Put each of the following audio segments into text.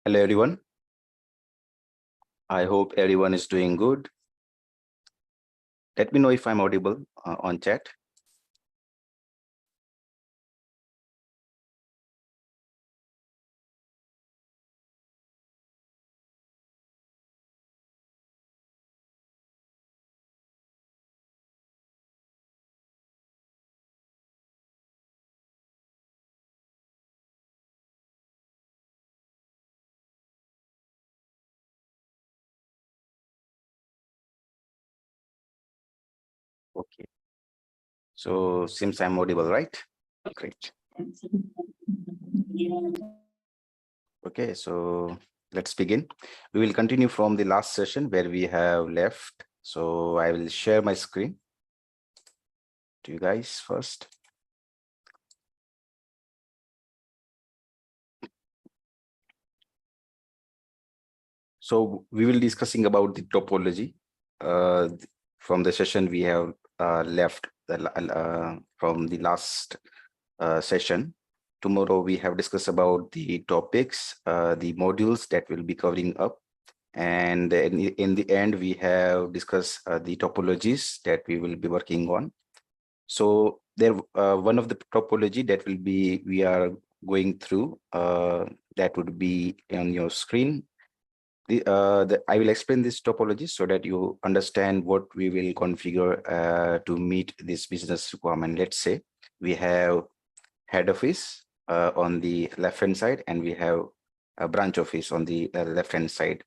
Hello, everyone. I hope everyone is doing good. Let me know if I'm audible on chat. Okay. So seems I'm audible, right? Great. Okay, so let's begin. We will continue from the last session where we have left. So I will share my screen to you guys first. So we will discussing about the topology. From the session we have left from the last session. Tomorrow we have discussed about the topics, the modules that will be covering up. And in the end, we have discussed the topologies that we will be working on. So there, one of the topology that we are going through, that would be on your screen. I will explain this topology so that you understand what we will configure to meet this business requirement. Let's say we have head office on the left hand side, and we have a branch office on the left hand side.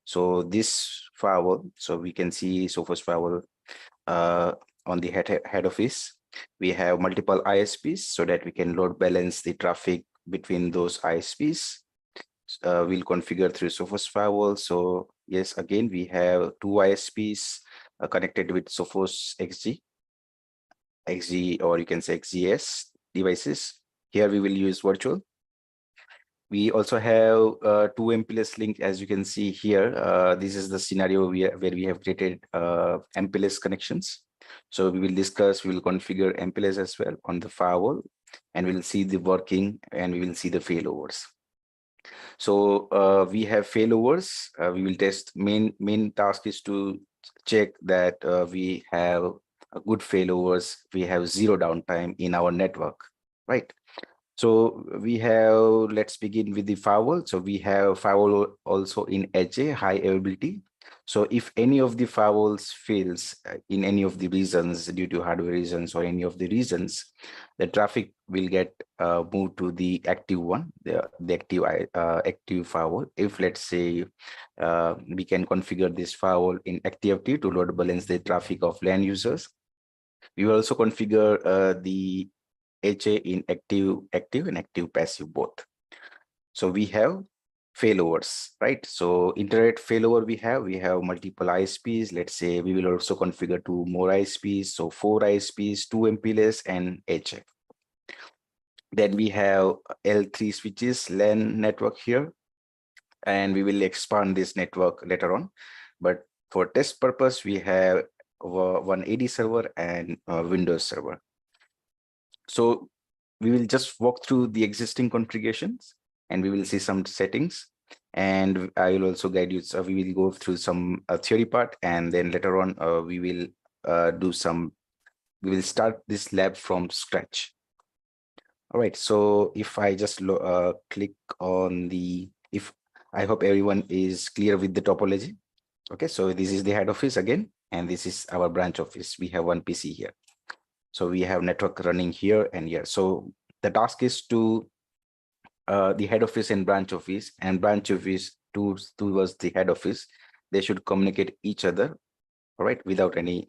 So this firewall, so we can see Sophos Firewall on the head office. We have multiple ISPs so that we can load balance the traffic between those ISPs. We'll configure through Sophos Firewall. So yes, again, we have two ISPs connected with Sophos XG, or you can say XGS devices. Here we will use virtual. We also have two MPLS link, as you can see here. This is the scenario where we have created MPLS connections. So we will discuss, we will configure MPLS as well on the firewall, and we'll see the working, and we will see the failovers. So we have failovers. We will test. Main task is to check that we have a good failovers. We have zero downtime in our network, right? So we have, let's begin with the firewall. So we have firewall also in HA, high availability. So if any of the firewalls fails in any of the reasons, due to hardware reasons or any of the reasons, the traffic will get moved to the active one, the active firewall. If let's say we can configure this firewall in activity to load balance the traffic of LAN users. We will also configure the HA in active and active passive both. So we have failovers, right? So internet failover we have multiple ISPs. Let's say we will also configure two more ISPs. So 4 ISPs, 2 MPLS and HA. Then we have L3 switches, LAN network here, and we will expand this network later on. But for test purpose, we have one AD server and Windows server. So we will just walk through the existing configurations, and we will see some settings, and I will also guide you. So we will go through some theory part, and then later on we will start this lab from scratch. All right, so if I just click on I hope everyone is clear with the topology. Okay, so this is the head office again, and this is our branch office. We have one PC here. So we have network running here and here. So the task is to the head office and branch office towards the head office. They should communicate each other, all right, without any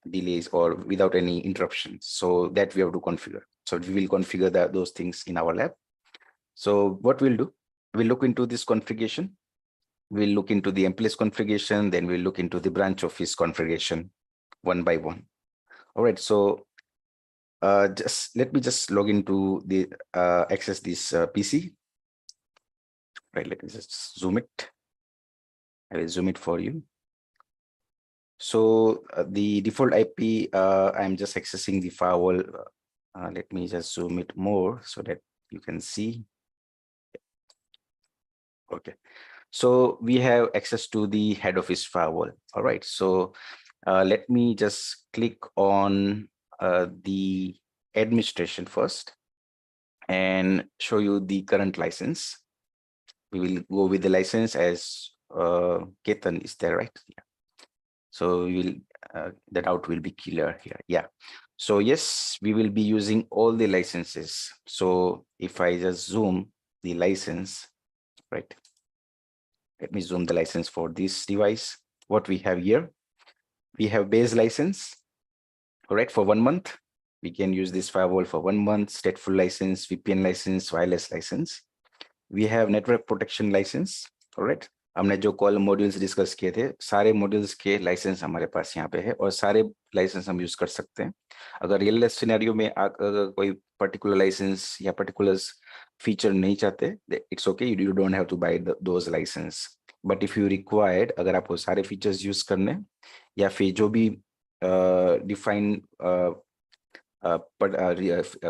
delays or without any interruptions. So that we have to configure. So we will configure those things in our lab. So what we'll do, we'll look into this configuration. We'll look into the MPLS configuration, then we'll look into the branch office configuration one by one. All right, so just let me just log into the access this PC. Right, let me just zoom it. I will zoom it for you. So the default IP, I'm just accessing the firewall. Let me just zoom it more so that you can see. Okay. So we have access to the head office firewall. All right. So let me just click on the administration first and show you the current license. We will go with the license as Ketan is there, right? Yeah. So we will the doubt will be clear here. Yeah. So yes, we will be using all the licenses. So if I just zoom the license, right? Let me zoom the license for this device. What we have here, we have base license, all right, for 1 month. We can use this firewall for 1 month, stateful license, VPN license, wireless license. We have network protection license, all right. हमने जो call modules discuss किए थे, सारे modules के licence हमारे पास यहाँ पे है और सारे लाइसेंस हम यूज कर सकते हैं. अगर रियल लाइफ सिनेरियो में अगर कोई पर्टिकुलर लाइसेंस या पर्टिकुलर फीचर नहीं चाहते, it's okay, you don't have to buy those license. But if you required, अगर आपको सारे फीचर्स यूज करने या फिर जो भी डिफाइन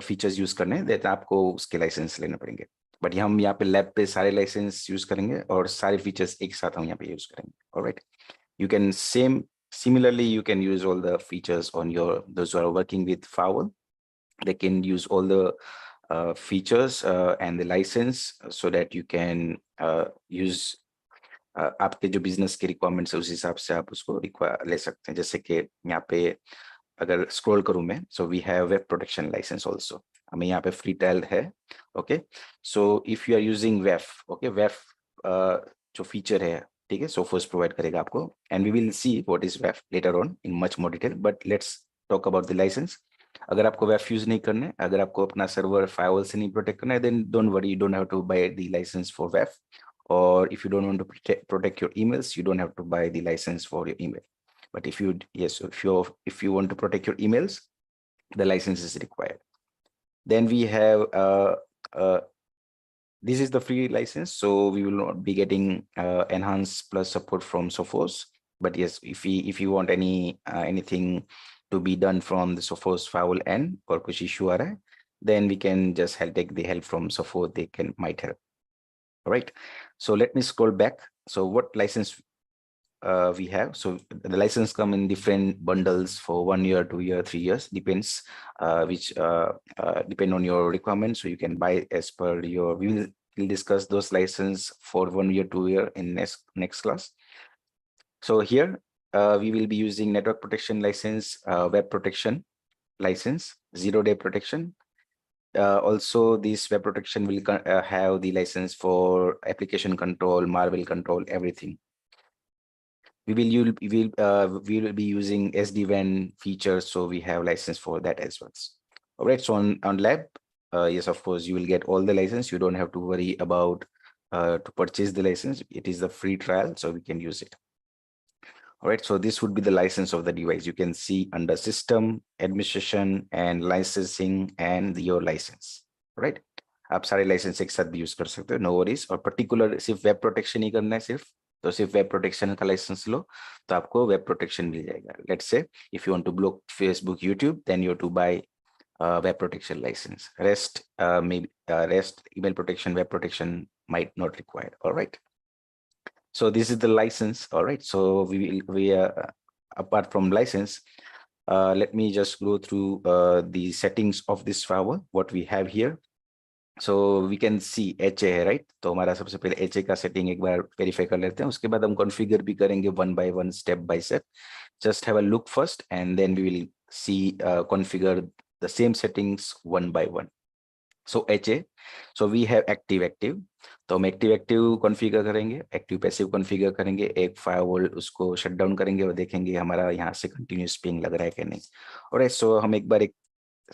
फीचर्स यूज करने देते आपको उसके लाइसेंस लेने पड़ेंगे. बट हम यहाँ पे लैब पे सारे लाइसेंस यूज करेंगे और सारे फीचर्स एक साथ हम यहाँ पे यूज करेंगे. Alright, you can similarly you can use all the features on your, those who are working with firewall, they can use all the features and the license so that you can use आपके जो business के requirements है उस हिसाब से आप उसको ले सकते हैं. जैसे कि यहाँ पे अगर स्क्रॉल करूं मैं, so we have web protection license also, हमें यहाँ पे फ्री ट्रायल है. Okay, so if you are using web, okay, web जो फीचर है, ठीक है, सोफोस प्रोवाइड करेगा आपको, and we will see what is web later on in much more detail. But let's talk about the license. अगर आपको web use नहीं करना, अगर आपको अपना सर्वर फायरवॉल से नहीं प्रोटेक्ट करना है, then don't worry, you don't have to buy the license for web. Or if you don't want to protect your emails, you don't have to buy the license for your email. But if you, yes, if you want to protect your emails, the license is required. Then we have this is the free license, so we will not be getting enhanced plus support from Sophos. But yes, if you want anything to be done from the Sophos firewall end or kuch issue aa raha hai, then we can just take the help from Sophos. They might help. All right, so let me scroll back. So what license we have? So the license come in different bundles for 1 year, 2 year, 3 years, depends which depend on your requirements. So you can buy as per your, we'll discuss those license for 1 year, 2 year in next class. So here we will be using network protection license, web protection license, 0-day protection. Also, this web protection will have the license for application control, malware control, everything. We will be using SDWAN features, so we have license for that as well. All right, so on lab, yes, of course, you will get all the license. You don't have to worry about to purchase the license. It is the free trial, so we can use it. All right, so this would be the license of the device. You can see under system, administration, and licensing, and your license. Right, आप सारे licence एक साथ भी use कर सकते हो, no worries. और particular सिर्फ वेब प्रोटेक्शन ही करना है सिर्फ, तो सिर्फ वेब प्रोटेक्शन का लाइसेंस लो तो आपको वेब प्रोटेक्शन मिल जाएगा. Let's say if you want to block Facebook, YouTube, then you to buy web protection license. Rest maybe rest email protection, web protection might not require. All right, so this is the license. All right, so we apart from license, let me just go through the settings of this firewall, what we have here. So we can see HA है, right? तो हमारा सबसे पहले HA का setting एक बार verify कर लेते हैं, उसके बाद हम कॉन्फ़िगर भी करेंगे one by one, step by step. Just have a look first and then we will see configure the same settings one by one. So HA, so we have active. तो हम एक्टिव कॉन्फ़िगर करेंगे, active passive configure करेंगे, एक firewall उसको shut down करेंगे और देखेंगे हमारा यहाँ से कंटिन्यूस पिंग लग रहा है कि नहीं. ऑलराइट, सो हम एक बार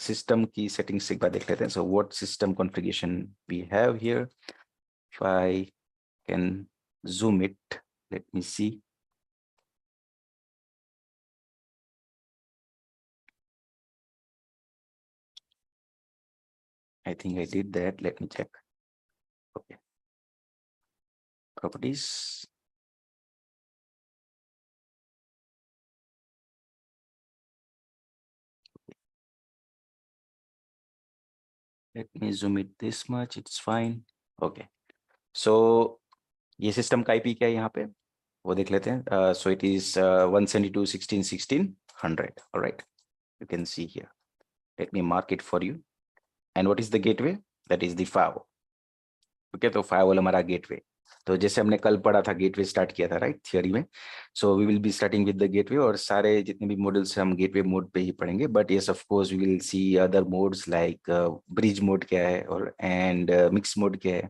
system key settings एक बार देख लेते हैं. So what system configuration we have here? If I can zoom it, let me see. I think I did that. Let me check. Okay. Properties. Let me zoom it this much. It's fine. Okay. So ये system का IP क्या है यहाँ पे वो देख लेते हैं. So it is 172.16.16.100. Alright, you can see here. Let me mark it for you. And what is the gateway? That is the firewall. Okay, तो फायरवॉल हमारा गेटवे. तो जैसे हमने कल पढ़ा था गेटवे स्टार्ट किया था राइट थियोरी में. So we will be starting with the gateway और सारे जितने भी मॉड्यूल्स हम गेटवे मोड पे ही पढ़ेंगे. But yes of course we will see other modes like bridge mode क्या है और एंड मिक्स मोड क्या है,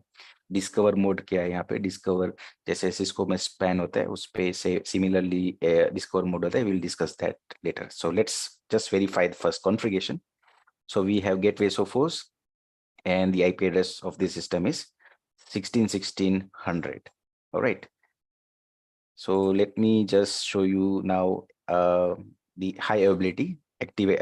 डिस्कवर मोड क्या है. यहाँ पे डिस्कवर जैसे सिस्को में स्पैन होता है उस पे से सिमिलरली डिस्कवर मोड होता है. Will discuss that later. So let's just verify the first configuration. So we have gateway Sophos and the IP address of this system is 16.16.100. All right. So let me just show you now the high availability active.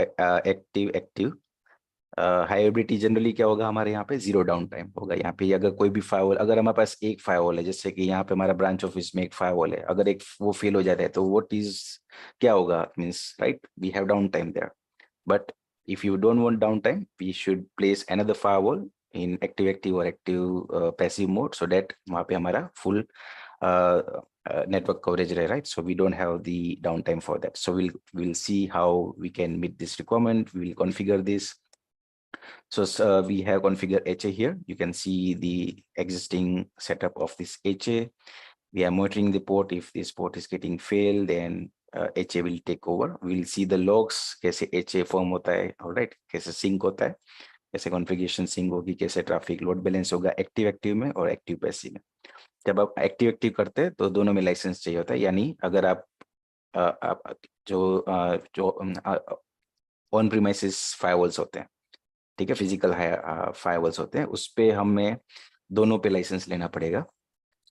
High ability generally क्या होगा हमारे यहाँ पे zero down time होगा. यहाँ पे अगर कोई भी फायरवॉल, अगर हमारे पास एक फायरवॉल है जैसे कि यहाँ पे हमारा ब्रांच ऑफिस में एक फायरवॉल है, अगर एक वो फेल हो जाता है तो व्हाट इज क्या होगा, means right we have down time there. But if you don't want downtime, we should place another firewall in active or active passive mode so that वहाँ पे हमारा full network coverage रहे, right? So we don't have the downtime for that. So we'll see how we can meet this requirement. We will configure this. So we have configured HA here. You can see the existing setup of this HA. We are monitoring the port. If this port is getting failed, then HA will take over. We'll see the logs कैसे HA form होता है, alright, कैसे sync होता है, कैसे configuration sync होगी, कैसे traffic load balance होगा एक्टिव में और एक्टिव पैसिव में. जब आप एक्टिव करते हैं तो दोनों में लाइसेंस चाहिए होता है. यानी अगर आप जो ऑन प्रीमाइसेस फायरवॉल्स होते हैं, ठीक है, फिजिकल फायरवॉल्स होते हैं, उस पे हमें दोनों पे लाइसेंस लेना पड़ेगा.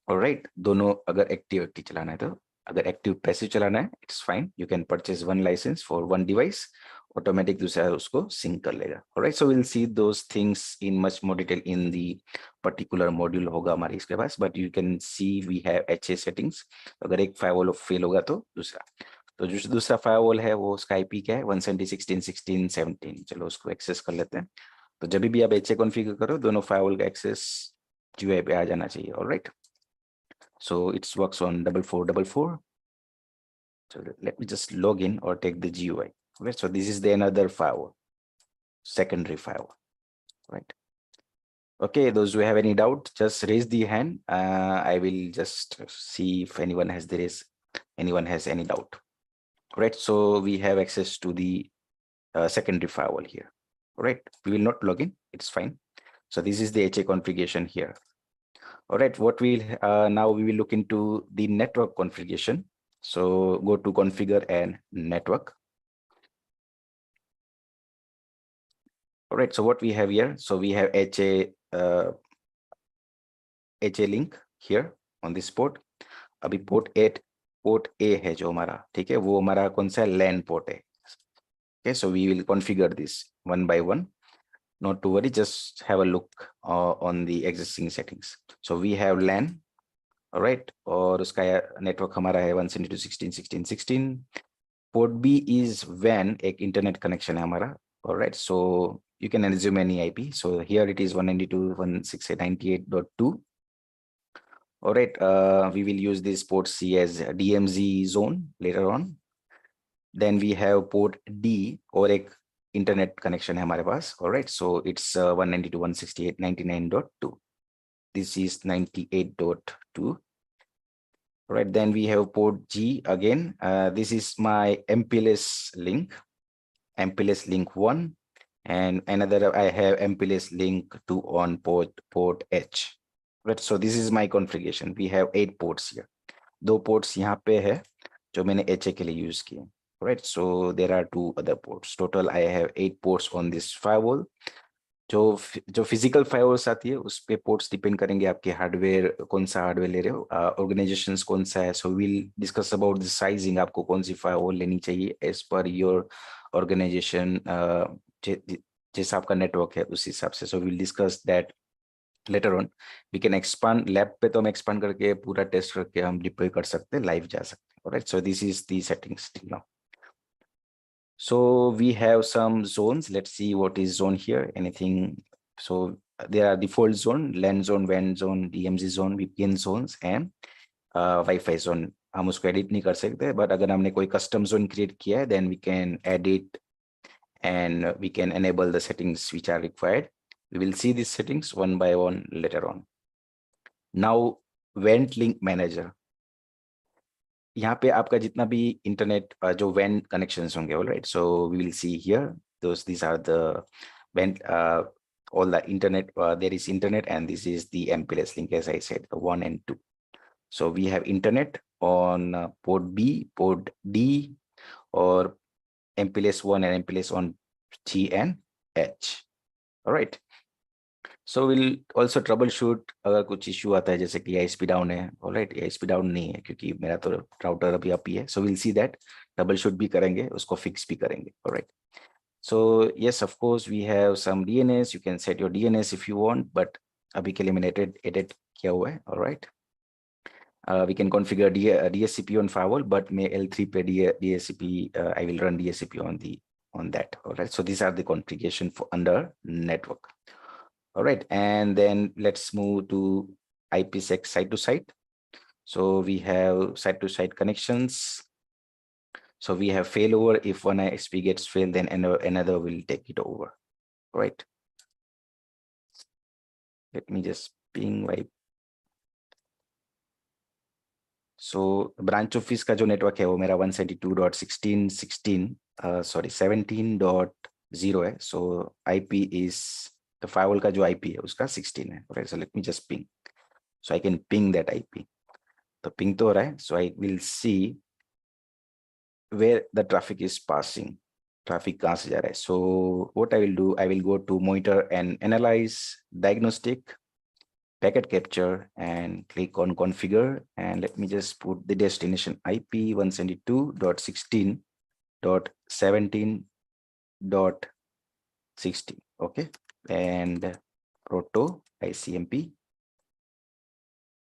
ऑलराइट, दोनों अगर एक्टिव चलाना है तो. अगर एक्टिव पैसिव चलाना है it's fine, you can purchase one license for one device, automatic दूसरा उसको सिंक कर लेगा. Alright, so will see those things in much more detail in the particular module होगा हमारे इसके पास. But you can see we have HA settings. अगर एक फायरवॉल फेल होगा तो दूसरा, तो जो दूसरा फायरवॉल है वो उसका आईपी क्या है 170.16.16.17. चलो उसको एक्सेस कर लेते हैं. तो जब भी आप एचए कॉन्फ़िगर करो दोनों फायरवॉल का एक्सेस जीयूआई पे आ जाना चाहिए. Alright, so it works on 4444. So let me just log in or take the GUI. Okay, so this is the another firewall, secondary firewall, right? Okay, those who have any doubt, just raise the hand. I will just see if anyone has any doubt. Right, so we have access to the secondary firewall here. Right, we will not log in, it's fine. So this is the HA configuration here. All right, what we'll now we will look into the network configuration. So go to configure and network. All right, so what we have here, so we have HA link here on this port. अभी port A है जो हमारा, ठीक है, वो हमारा कौन सा LAN port है. Okay, so we will configure this one by one. Not to worry, just have a look on the existing settings. So we have LAN. All right, और उसका नेटवर्क हमारा है 172.16.16.16. पोर्ट B is WAN, एक internet connection है हमारा. All right, so you can assume any IP. So here it is 192.168.98.2. All right, we will use this port C as DMZ zone later on. Then we have port D और एक internet connection है हमारे पास. All right, so it's 192.168.99.2. This is 98.2. All right, then we have port G again. This is my MPLS link, MPLS link 1, and another I have MPLS link 2 on port H. Right, so this is my configuration. We have 8 ports here. 2 ports यहाँ पे है जो मैंने HA के लिए use किए. Right, so there are 2 other ports. Total I have 8 ports on this firewall. जो physical firewalls आती है उस पे पोर्ट्स डिपेंड करेंगे आपके हार्डवेयर, कौन सा हार्डवेयर ले रहे हो, ऑर्गेनाइजेशंस कौन सा है. So will discuss about the sizing, आपको कौन सी फायरवॉल लेनी चाहिए एज पर योर ऑर्गेनाइजेशन, जैसा आपका नेटवर्क है उस हिसाब से. So will discuss that later on. We can expand, lab पे तो हम एक्सपांड करके पूरा टेस्ट करके हम डिप्लॉय कर सकते हैं, लाइव जा सकते हैं. Alright, so this is the settings till now. So we have some zones. Let's see what is zone here. Anything. So there are default zone, LAN zone, WAN zone, DMZ zone, VPN zones and Wi-Fi zone. हम उसको edit नहीं कर सकते, but अगर हमने कोई custom zone create किया है, then we can edit and we can enable the settings which are required. We will see these settings one by one later on. Now, Vent Link Manager. यहाँ पे आपका जितना भी इंटरनेट जो WAN connections होंगे, all right. So we will see here. These are the WAN, all the internet. There is internet, and this is the MPLS link, as I said, 1 and 2. So we have internet on port B, port D, or MPLS 1 and MPLS on G and H. All right. So we'll also troubleshoot अगर कुछ issue आता है जैसे कि ISP down है, all right, ISP down नहीं है क्योंकि मेरा तो router अभी up ही है. So we'll see that, troubleshoot भी करेंगे, उसको fix भी करेंगे. All right. So yes, of course we have some DNS. You can set your DNS if you want, but अभी के लिए मैंने edit किया हुआ है. All right. We can configure DSCP on firewall, but may L3 पे DSCP, I will run DSCP on that. All right. So these are the configuration for under network. All right, and then let's move to IPsec site to site. So we have site to site connections. So we have failover. If one ISP gets failed, then another will take it over. All right. Let me just ping wipe. So branch office का जो network है वो मेरा 172.16.16 sorry 17.0 है. So IP is the firewall का जो IP है उसका 16 है. Okay, so let me just ping. So I can ping that IP. तो ping तो हो रहा है. So I will see where the traffic is passing. Traffic कहाँ से जा रहा है. So what I will do, I will go to monitor and analyze, diagnostic, packet capture, and click on configure. And let me just put the destination IP 172.16.17.16. Okay. And proto ICMP.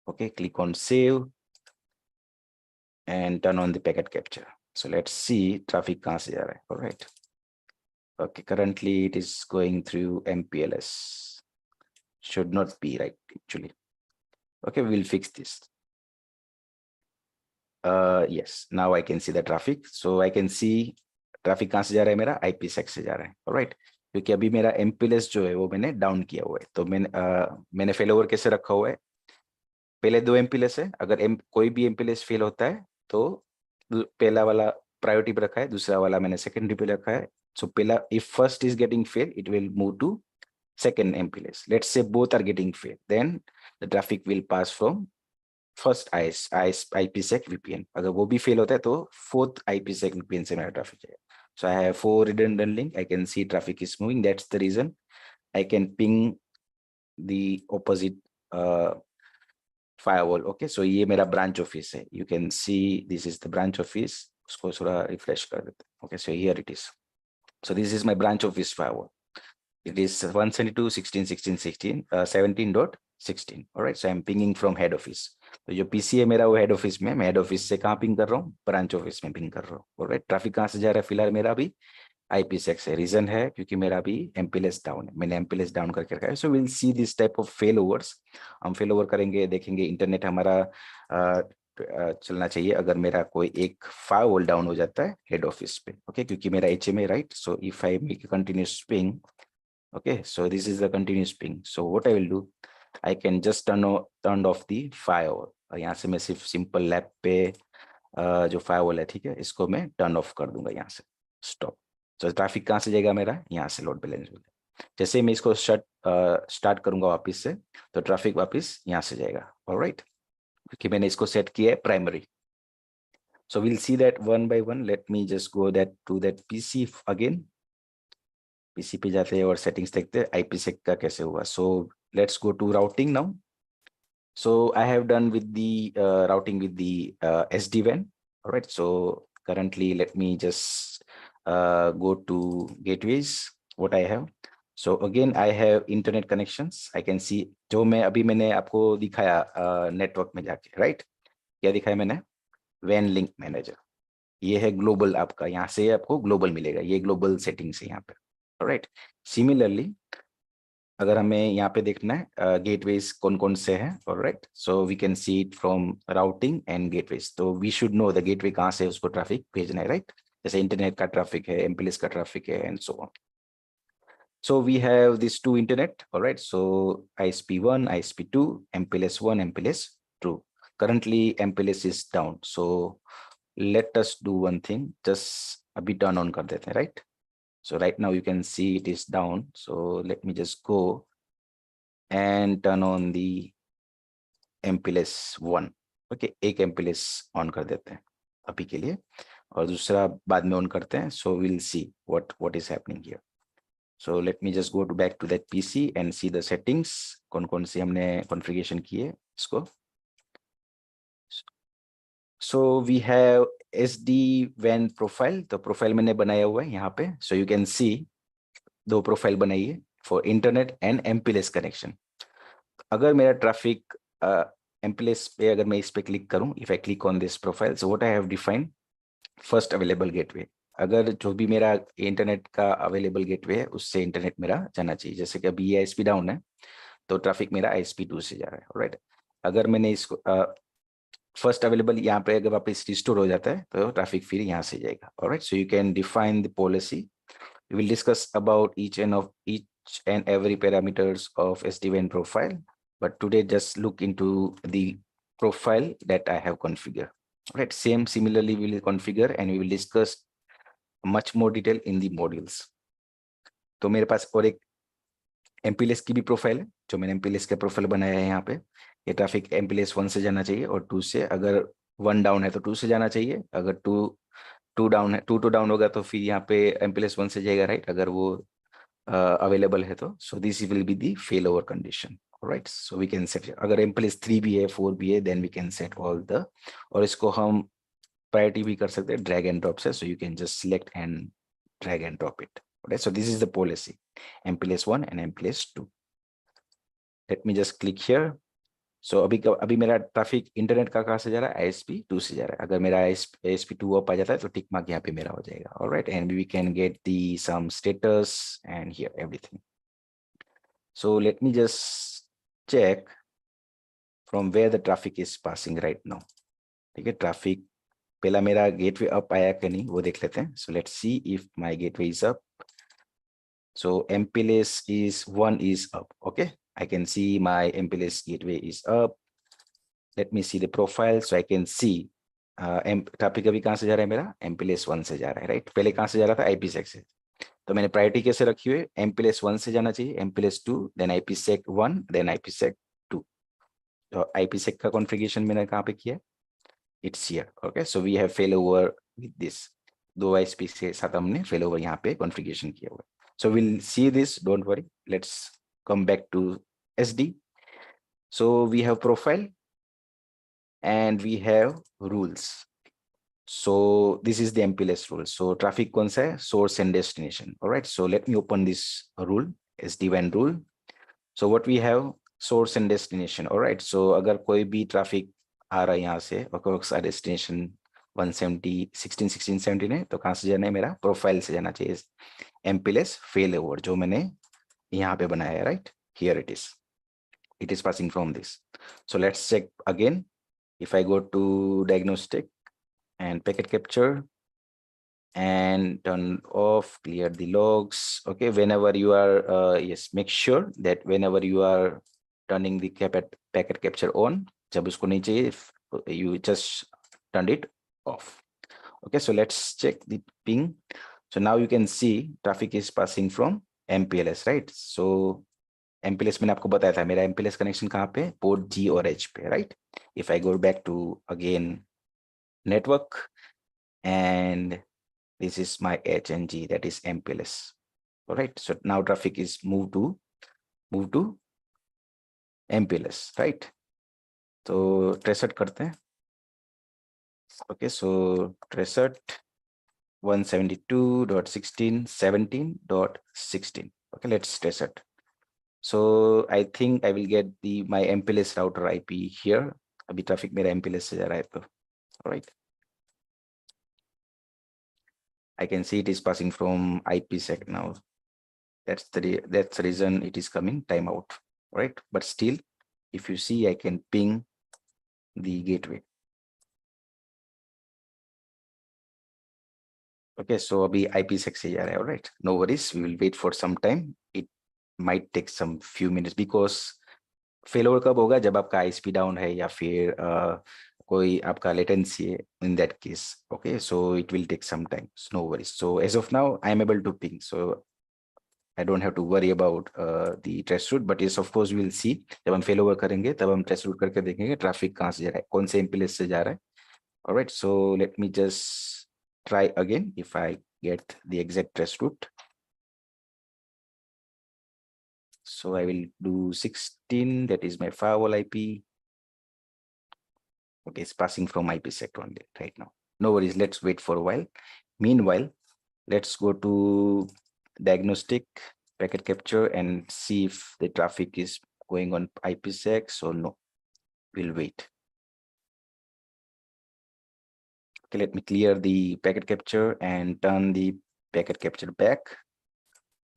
Okay, click on save and turn on the packet capture. So let's see traffic kahan se ja raha hai. All right. Okay, currently it is going through MPLS. Should not be right actually. Okay, we'll fix this. Yes, now I can see the traffic. So I can see traffic kahan se ja raha hai mera, IPsec se ja raha hai. All right. क्योंकि अभी मेरा MPLS जो है वो मैंने down किया हुआ है. तो मैंने फेल ओवर कैसे रखा हुआ है. पहले 2 MPLS है. अगर कोई भी MPLS फेल होता है तो पहला वाला प्रायोरिटी पे रखा है, दूसरा वाला मैंने सेकेंडरी पे रखा है. सो पहला if first is getting fail, it will move to second MPLS. Let's say both are getting fail, then the traffic will pass from first IPsec VPN. अगर वो भी फेल होता है तो fourth IPsec VPN से मेरा ट्रैफिक जाएगा. So I have 4 redundant link. I can see traffic is moving. That's the reason I can ping the opposite firewall. Okay, so ये मेरा branch office है. You can see this is the branch office. उसको थोड़ा refresh कर देते हैं. Okay, so here it is. So this is my branch office firewall. It is 172.16.16.16 17.16. All right, so I'm pinging from head office. तो जो PC है मेरा वो head office में, मैं head office से कहाँ ping कर रहा हूँ, branch office में ping कर रहा हूँ. All right, traffic कहाँ से जा रहा है फिलहाल मेरा भी IPsec से. रीजन है क्योंकि मेरा भी MPLS डाउन है, मैंने MPLS डाउन करके रखा है. So will see this type of fail overs. हम फेल ओवर करेंगे, देखेंगे इंटरनेट हमारा चलना चाहिए अगर मेरा कोई एक फायरवॉल डाउन हो जाता है हेड ऑफिस पे. ओके, क्योंकि मेरा HMA right. So if I make a continuous ping, okay, so this is the continuous ping. So what I will do, I can just turn off the firewall. और यहाँ से मैं सिर्फ simple lab पे जो firewall है, ठीक है, इसको मैं टर्न ऑफ कर दूंगा यहाँ से. स्टॉप. तो ट्रैफिक कहाँ से जाएगा मेरा, यहाँ से लोड बैलेंस. जैसे मैं इसको स्टार्ट करूंगा वापस से तो ट्रैफिक वापस यहाँ से जाएगा. ऑलराइट, क्योंकि मैंने इसको सेट किया है primary. So will see that one by one. Let me just go that to that PC again. PC पे जाते हैं और सेटिंग्स देखते हैं IPsec का कैसे हुआ. So let's go to routing now. So I have done with the routing with the SD-WAN. All right. So currently, let me just go to gateways. What I have. So again, I have internet connections. I can see जो मैं अभी मैंने आपको दिखाया network में जाके, right. क्या दिखाया मैंने, WAN लिंक मैनेजर. ये है ग्लोबल आपका, यहाँ से आपको ग्लोबल मिलेगा. ये ग्लोबल सेटिंग्स है यहाँ पे. राइट. सिमिलरली अगर हमें यहाँ पे देखना है गेटवेज कौन कौन से हैं, alright, so we can see it from routing and gateways. तो we should know the gateway कहाँ से उसको ट्रैफिक भेजना है, राइट। जैसे इंटरनेट का ट्रैफिक है, एमपीएलएस का ट्रैफिक है, and so on. So we have these two internet, all right. So ISP1, ISP2, MPLS1, MPLS2. Currently MPLS is down. So let us do one thing, just a bit turn on kar dete hain, right? So right now you can see it is down. So let me just go and turn on the MPLS1. Okay, एक MPLS on कर देते हैं अभी के लिए, और दूसरा बाद में on करते हैं. So we'll see what is happening here. So let me just go back to that PC and see the settings. कौन से हमने configuration किए इसको. So we have SD-WAN profile. तो profile मैंने बनाया हुआ है यहाँ पे. So you can see दो profile बनाई है for internet and MPLS connection. अगर मेरा traffic MPLS पे, अगर मैं इस पे click करूँ, if I click on this profile, so what I have defined, first available gateway. अगर जो भी मेरा इंटरनेट का अवेलेबल गेटवे है उससे इंटरनेट मेरा जाना चाहिए. जैसे कि अभी ये आईएसपी डाउन है तो ट्रैफिक मेरा ISP2 से जा रहा है, राइट. अगर मैंने इसको फर्स्ट अवेलेबल यहाँ पे अगर वापस रिस्टोर हो जाता है तो ट्रैफिक फिर यहाँ से जाएगा, alright. So you can define the policy. We will discuss about each and every parameters of SD-WAN profile, but today just look into the profile that I have configured. Right, similarly we will configure and we will discuss much more detail in the modules. तो मेरे पास और एक MPLS की भी profile है, जो मैंने MPLS का प्रोफाइल बनाया है यहाँ पे. ये ट्रैफिक MPLS1 से जाना चाहिए और 2 से. अगर 1 डाउन है तो 2 से जाना चाहिए. अगर 2 डाउन है, 2 डाउन होगा तो फिर यहाँ पे MPLS1 से जाएगा, राइट, अगर वो अवेलेबल है तो. So this will be the fail over condition, right. So we can set, अगर MPLS3 भी है, 4 भी है, then we can set all the. और इसको हम प्रायोरिटी भी कर सकते हैं ड्रैग एंड ड्रॉप से. So you can just select and drag and drop it. Okay, so this is the policy, MPLS1 and MPLS2. Let me just click here. So अभी मेरा ट्रैफिक इंटरनेट का कहाँ से जा रहा है, ISP2 से जा रहा है. अगर मेरा ISP2 अप आ जाता है तो टिक मार्क यहाँ पे मेरा हो जाएगा, alright. And we can get the some status and here everything. So let me just check from where the traffic is passing right now. ठीक है, ट्रैफिक पहला मेरा गेटवे अप आया कि नहीं वो देख लेते हैं. So let's see if my gateway is up. So MPLS is 1 is up. Okay, I can see my MPLS gateway is up. Let me see the profile so I can see traffic अभी कहाँ से जा रहा है मेरा, MPLS1 से जा रहा है, राइट. पहले कहाँ से जा रहा था, IPsec से. तो मैंने प्रायोरिटी कैसे रखी हुई है, MPLS1 से जाना चाहिए, MPLS2, then IPsec1, then IPsec2. तो IPsec का कॉन्फ़िगरेशन मैंने कहाँ पे किया, it's here. Okay, so we have fail over with this. 2 ISP के साथ हमने फेल ओवर यहाँ पे कॉन्फ़िगरेशन किया हुआ है. So we'll see this, don't worry. Let's come back to SD. So we have profile and we have rules. So this is the MPLS rule. So traffic कौन सा है, source and destination. All right. So let me open this rule, SD-WAN rule. So what we have, source and destination. All right. So अगर कोई भी traffic आ रहा है यहाँ से और कोई सा destination 170.16.16.17 है तो कहाँ से जाना है, मेरा प्रोफाइल से जाना चाहिए. MPLS फेल ओवर जो मैंने यहाँ पे बनाया है, right. Here it is passing from this. So let's check again. If I go to diagnostic and packet capture and turn off, clear the logs. Okay, whenever you are yes, make sure that whenever you are turning the packet capture on, जब उसको नहीं चाहिए, you just turned it off. Okay, so let's check the ping. So now you can see traffic is passing from MPLS, right? So MPLS मैंने आपको बताया था मेरा MPLS connection कहाँ पे, पोर्ट G और H पे, right? If I go back to again network and this is my H and G, that is MPLS. All right. So now traffic is moved to MPLS, right? तो ट्रेसट करते हैं. Okay, so tracert 172.16.17.16. Okay, let's trace it. So I think I will get my MPLS router IP here. अभी traffic मेरा MPLS से जा रहा है तो, all right. I can see it is passing from IPsec now. That's the reason it is coming timeout, right? But still, if you see, I can ping the gateway. Okay, so अभी IPsec से जा रहा है, all right? No worries, we will wait for some time. It might take some few minutes because failover कब होगा जब आपका ISP down है या फिर कोई आपका latency है in that case. Okay, so it will take some time. So no worries. So as of now, I am able to ping. So I don't have to worry about the trace route, but yes, of course, we will see. जब हम failover करेंगे, तब हम trace route करके देखेंगे traffic कहाँ से जा रहा है, कौन से MPLS से जा रहा है. All right, so let me just try again if I get the exact trace route. So I will do 16, that is my firewall IP. Okay, it's passing from IPsec only right now. No worries, let's wait for a while. Meanwhile, let's go to diagnostic packet capture and see if the traffic is going on IPsec. So no, we'll wait. Okay, let me clear the packet capture and turn the packet capture back.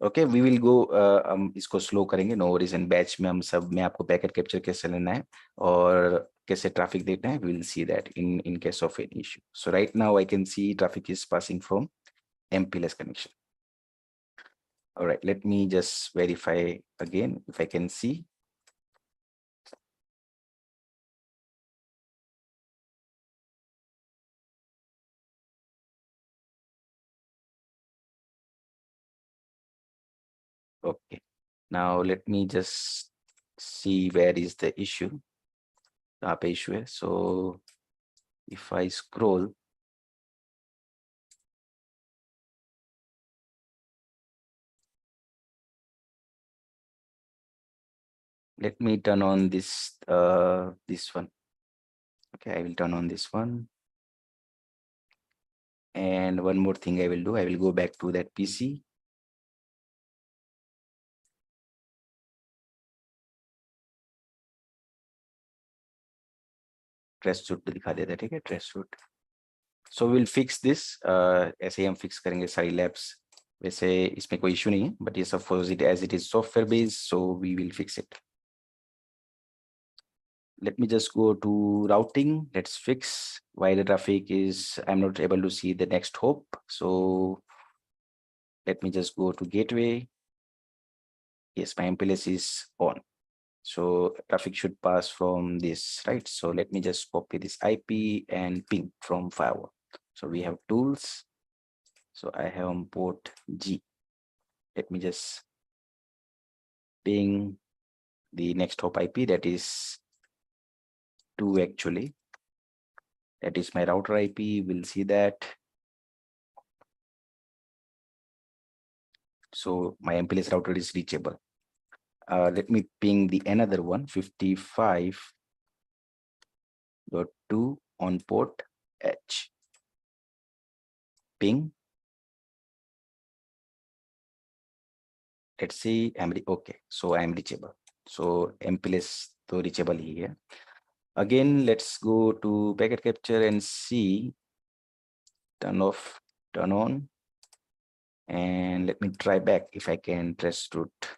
Okay, we will go हम इसको slow करेंगे, no worries, and batch में हम सब में आपको packet capture कैसे लेना है और कैसे traffic देखना है, we will see that in case of an issue. So right now I can see traffic is passing from MPLS connection. All right, let me just verify again if I can see. Okay, now let me just see where is the issue. कहाँ पे issue है? So if I scroll, let me turn on this this one. Okay, I will turn on this one. And one more thing I will do, I will go back to that PC. Trace route दिखा देता है, ठीक है, trace route. So we'll fix this. ऐसे ही हम fix करेंगे सारी labs. वैसे इसमें कोई issue नहीं है, but yes, of course, as it is software based, so we will fix it. Let me just go to routing. Let's fix why the traffic is, I'm not able to see the next hop. So let me just go to gateway. Yes, my MPLS is on. So traffic should pass from this, right? So let me just copy this IP and ping from firewall. So we have tools. So I have on port G. Let me just ping the next hop IP, that is 2 actually. That is my router IP. We'll see that. So my MPLS router is reachable. Let me ping the another one, 55.2 on port H. Ping. Let's see, okay, so I am reachable. So MPLS to reachable here. Again, let's go to packet capture and see, turn off, turn on, and let me try back if I can trace route.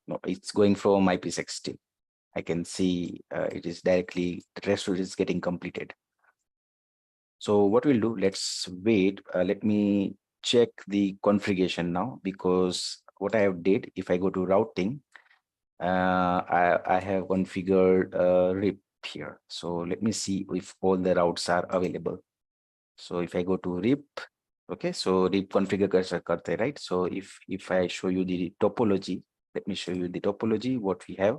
No, it's going from IPsec still. I can see it is directly, the trace route is getting completed. So what we'll do, let's wait. Let me check the configuration now, because what I have did, if I go to routing, I have configured RIP here. So let me see if all the routes are available. So if I go to RIP, okay, so RIP configure karte, right? So if I show you the topology, let me show you the topology what we have.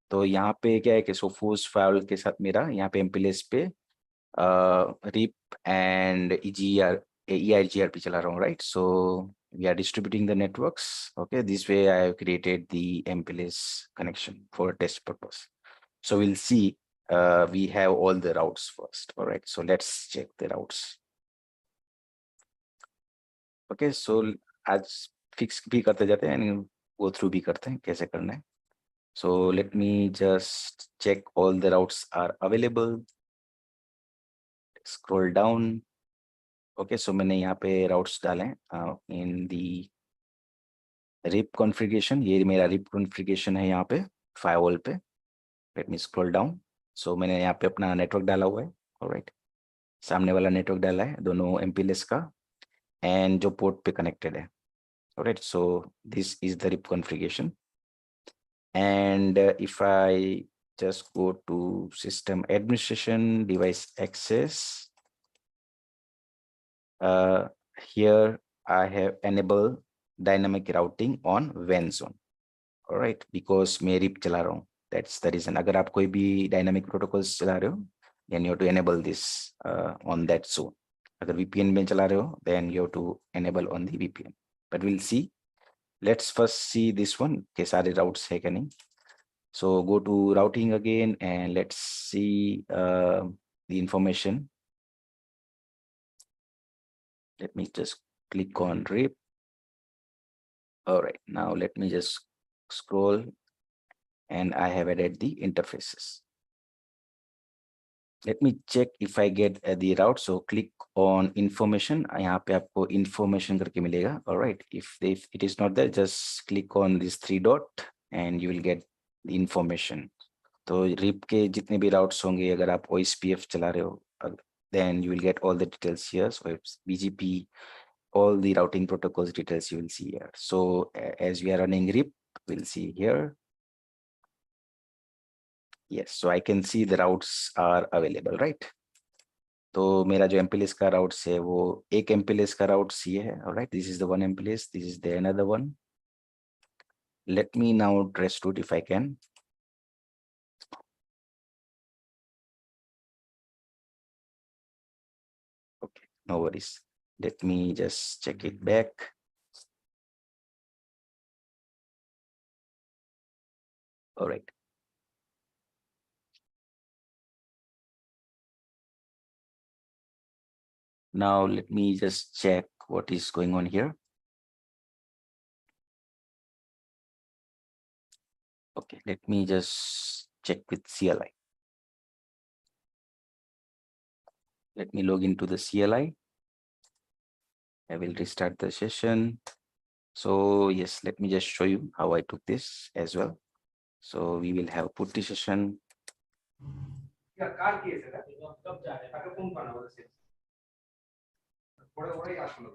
तो यहाँ पे क्या है कि Sophos firewall के साथ मेरा यहाँ पे MPLS पे RIP and EIGRP चला रहा हूँ, right? So we are distributing the networks. Okay, this way I have created the MPLS connection for test purpose. So we'll see. We have all the routes first. All right, so let's check the routes. Okay, so आज fix भी करते जाते हैं and go through भी करते हैं कैसे करना है. So let me just check all the routes are available. Scroll down. Okay, so मैंने यहाँ पे राउट्स डाले इन दी रिप कॉन्फ़िगरेशन। ये मेरा रिप कॉन्फ़िगरेशन है यहाँ पे फायरवॉल पे। Let me scroll down. So मैंने यहाँ पे अपना नेटवर्क डाला हुआ है। ऑलराइट, सामने वाला नेटवर्क डाला है, दोनों एमपीएलएस का एंड जो पोर्ट पे कनेक्टेड है। Alright, so this is the RIP configuration. And if I just go to system administration, device access, here I have enabled dynamic routing on WAN zone. All right, because मैं RIP चला रहा हूँ, that's the reason. अगर आप कोई भी dynamic protocols चला रहे हो, then you have to enable this on that zone. अगर VPN में चला रहे हो, then you have to enable on the VPN. But we'll see. Let's first see this one के सारे routes है क्या नहीं. So go to routing again and let's see the information. Let me just click on RIP. All right, now let me just scroll and I have added the interfaces. Let me check if I get the route. So click on information. यहाँ पे आपको information करके मिलेगा. All right, if it is not there, just click on this 3 dot and you will get the information. तो RIP के जितने भी routes होंगे, अगर आप OSPF चला रहे हो, then you will get all the details here. So it's BGP, all the routing protocols details you will see here. So as we are running RIP, we'll see here. Yes, so I can see the routes are available, right? तो मेरा जो MPLS का routes है वो एक MPLS का routes ये है. All right, this is the one MPLS, this is the another one. Let me now trace route if I can. Okay, no worries. Let me just check it back. All right. Now let me just check what is going on here. Okay, let me just check with CLI. Let me log into the CLI. I will restart the session. So yes, let me just show you how I took this as well. So we will have putty session.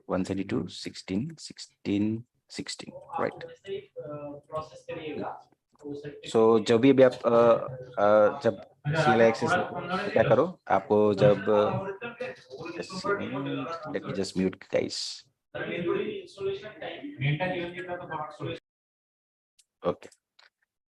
132.16.16.16, right? So जब भी आप जब CLI access क्या करो, आपको जब let me just mute guys. Okay.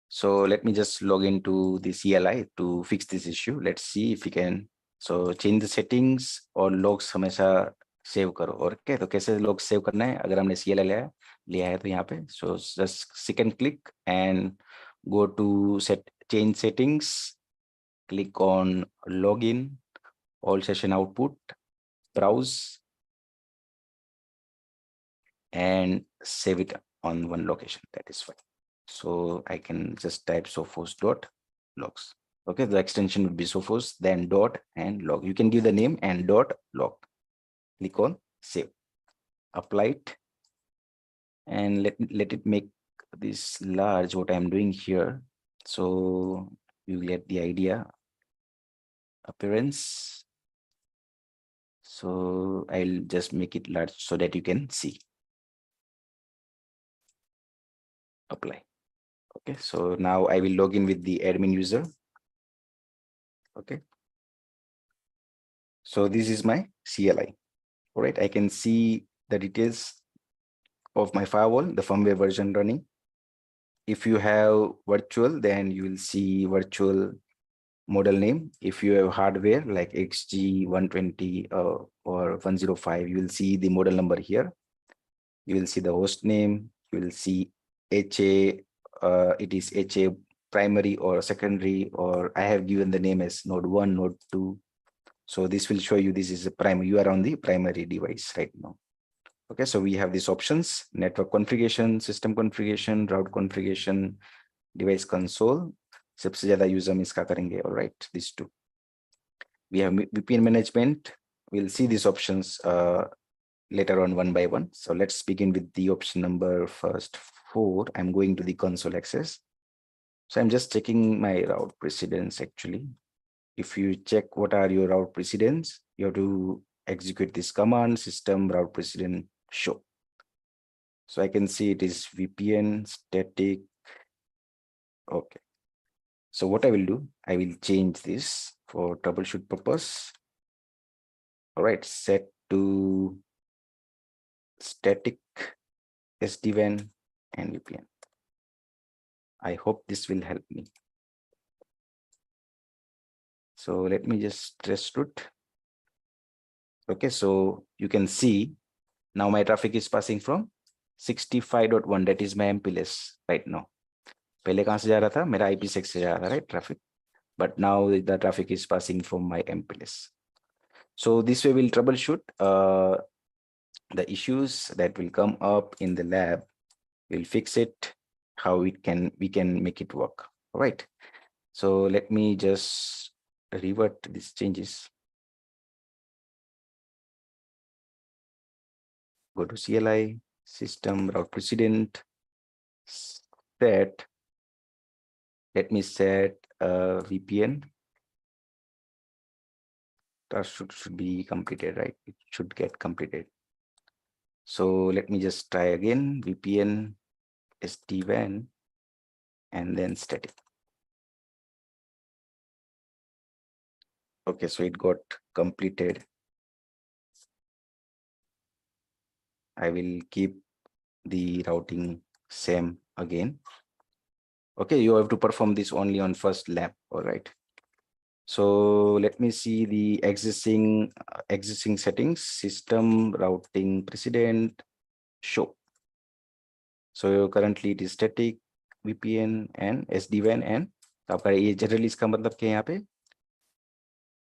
So let me just log into the CLI to fix this issue. Let's see if we can. So change the settings और logs हमेशा सेव करो. और क्या तो कैसे log सेव करना है, अगर हमने CLI लिया है तो यहाँ पे. So just second click and go to change settings. Click on login, all session output, browse, and save it on one location. That is fine. So I can just type sophos.logs. Okay, the extension would be Sophos, then dot and log. You can give the name and dot log. Click on save. Apply it and let it make this large, what I'm doing here. So you get the idea. Appearance. So I'll just make it large so that you can see. Apply. Okay, so now I will log in with the admin user. Okay. So this is my CLI. All right, I can see the details of my firewall, the firmware version running. If you have virtual, then you will see virtual model name. If you have hardware like XG120 or 105, you will see the model number here. You will see the host name. You will see HA. It is HA primary or secondary, or I have given the name as node 1, node 2. So this will show you this is a primary. You are on the primary device right now. Okay, so we have these options: network configuration, system configuration, route configuration, device console. सबसे ज़्यादा user हम इसका करेंगे. All right, these two. We have VPN management. we'll see these options later on one by one. So let's begin with the option number first 4. I'm going to the console access. So I'm just checking my route precedence actually. If you check what are your route precedents, you have to execute this command system route precedent show. So I can see it is VPN static. Okay. So what I will do, I will change this for troubleshoot purpose. All right, set to static SD-WAN and VPN. I hope this will help me. So let me just test route. Okay, so you can see now my traffic is passing from 65.1, that is my MPLS right now. पहले कहाँ से जा रहा था? मेरा IP6 से जा रहा था, right? Traffic. But now the traffic is passing from my MPLS. So this way we'll troubleshoot the issues that will come up in the lab. We'll fix it, how we can make it work. All right. So let me just revert these changes. Go to CLI, system route precedent, set. Let me set VPN. That should be completed, right? It should get completed. So let me just try again, VPN, SD-WAN, and then static. Okay, so it got completed. I will keep the routing same again. Okay, you have to perform this only on first lap. All right. So let me see the existing settings, system routing precedent show. So currently it is static, VPN and SD-WAN and आपका ये generally इसका मतलब क्या है यहाँ पे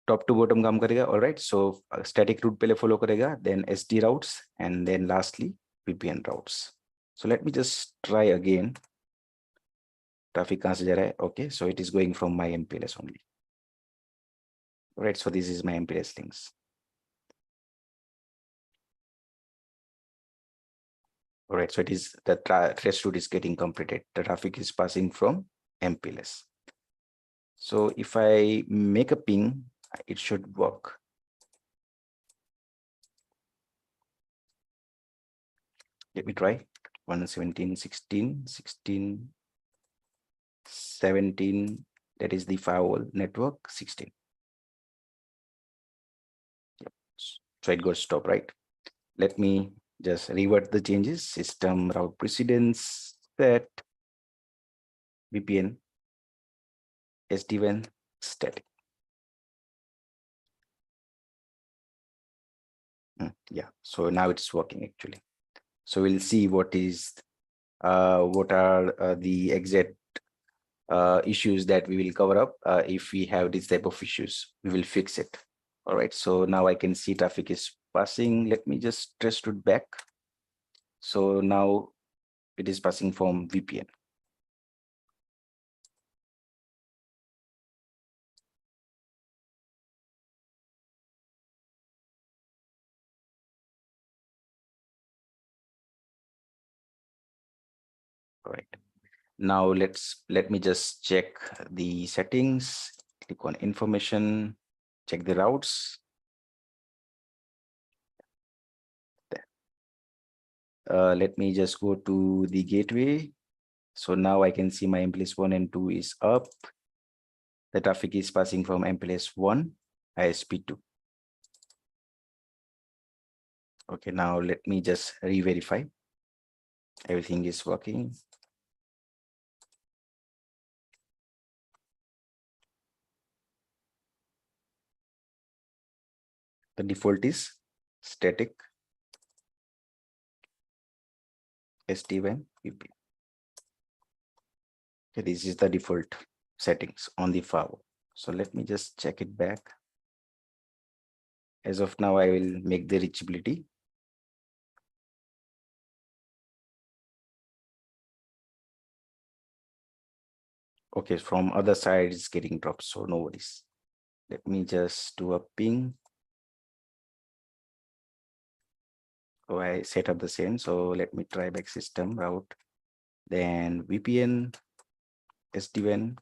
top to bottom काम करेगा. All right. So static route पहले follow करेगा, then SD routes and then lastly VPN routes. So let me just try again. Traffic कहाँ से जा रहा है? Okay, so it is going from my MPLS only. All right, so this is my MPLS links. All right, so it is the test route is getting completed. The traffic is passing from MPLS. So if I make a ping, it should work. Let me try 117, 16, 16, 17. That is the firewall network 16. Yep. So it got stopped, right? Let me just revert the changes. System route precedence set VPN SD-WAN static. Yeah, so now it's working actually. So we'll see what are the exact issues that we will cover up. If we have this type of issues, we will fix it. All right, so now I can see traffic is passing. Let me just test it back. So now it is passing from VPN. All right. Now let me just check the settings. Click on information, check the routes. Let me just go to the gateway. So now I can see my MPLS 1 and 2 is up. The traffic is passing from MPLS 1, ISP2. Okay, now let me just re-verify. Everything is working. The default is static, SD-WAN, VPN. Okay, this is the default settings on the firewall. So let me just check it back. As of now, I will make the reachability. Okay, from other side it's getting dropped, so no worries. Let me just do a ping. So I set up the same. So let me try back system route, then VPN, SDWAN.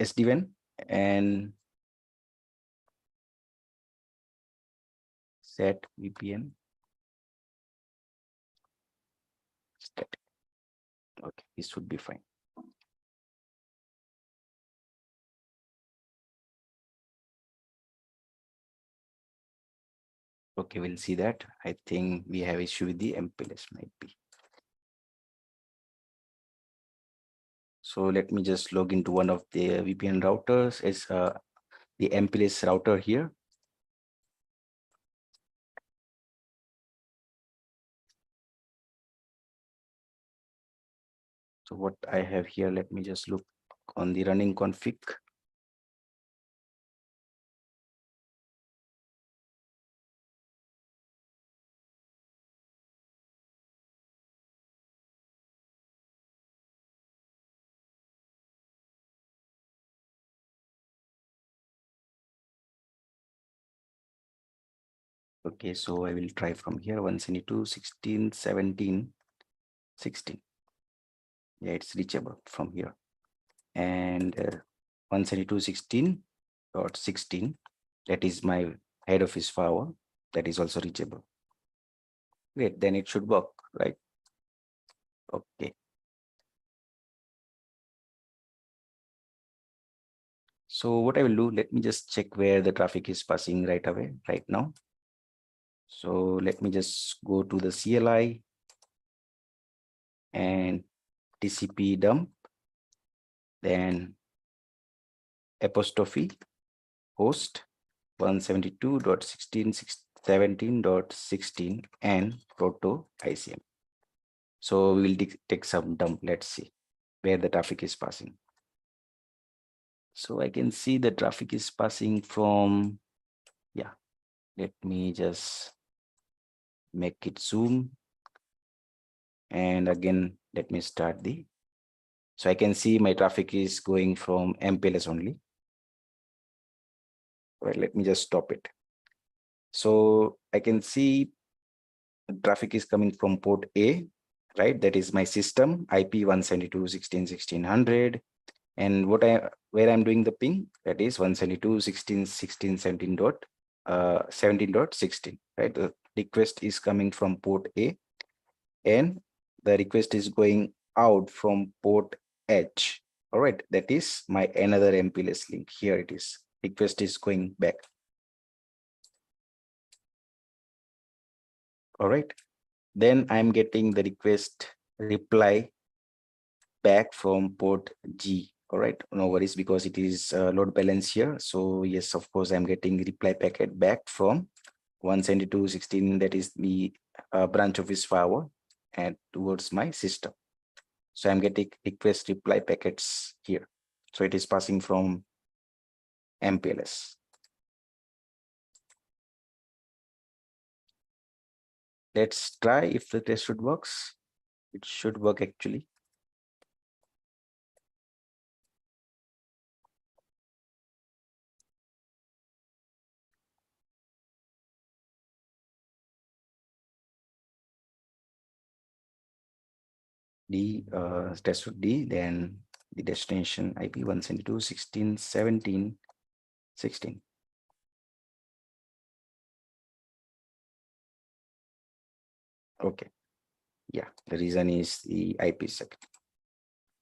SDWAN and set VPN static. Okay, this should be fine. Okay, we'll see that. I think we have issue with the MPLS might be. So let me just log into one of the VPN routers. It's the MPLS router here. So what I have here, let me just look on the running config. Okay, so I will try from here 172.16.17.16. Yeah, it's reachable from here. And 172.16.16, that is my head office firewall. That is also reachable. Great, then it should work, right? Okay. So what I will do, let me just check where the traffic is passing right away, right now. So let me just go to the CLI and TCP dump, then apostrophe host 172.16.17.16 and proto ICM. So we will take some dump. Let's see where the traffic is passing. So I can see the traffic is passing from, yeah, let me just make it zoom. And again, let me start the, so I can see my traffic is going from MPLS only. Right, let me just stop it. So I can see traffic is coming from port A, right? That is my system IP 172.16.16.100. And where I'm doing the ping, that is 172.16.17.17.16, right? The request is coming from port A, and the request is going out from port H. All right, that is my another MPLS link. Here it is. Request is going back. All right, then I'm getting the request reply back from port G. All right, no worries, because it is load balance here. So yes, of course, I'm getting reply packet back from 172.16, that is the branch office firewall, and towards my system. So I'm getting request reply packets here. So it is passing from MPLS. Let's try if the test should works. It should work actually. Test should D, then the destination IP 172.16.17.16. Okay, yeah, the reason is the IP sec.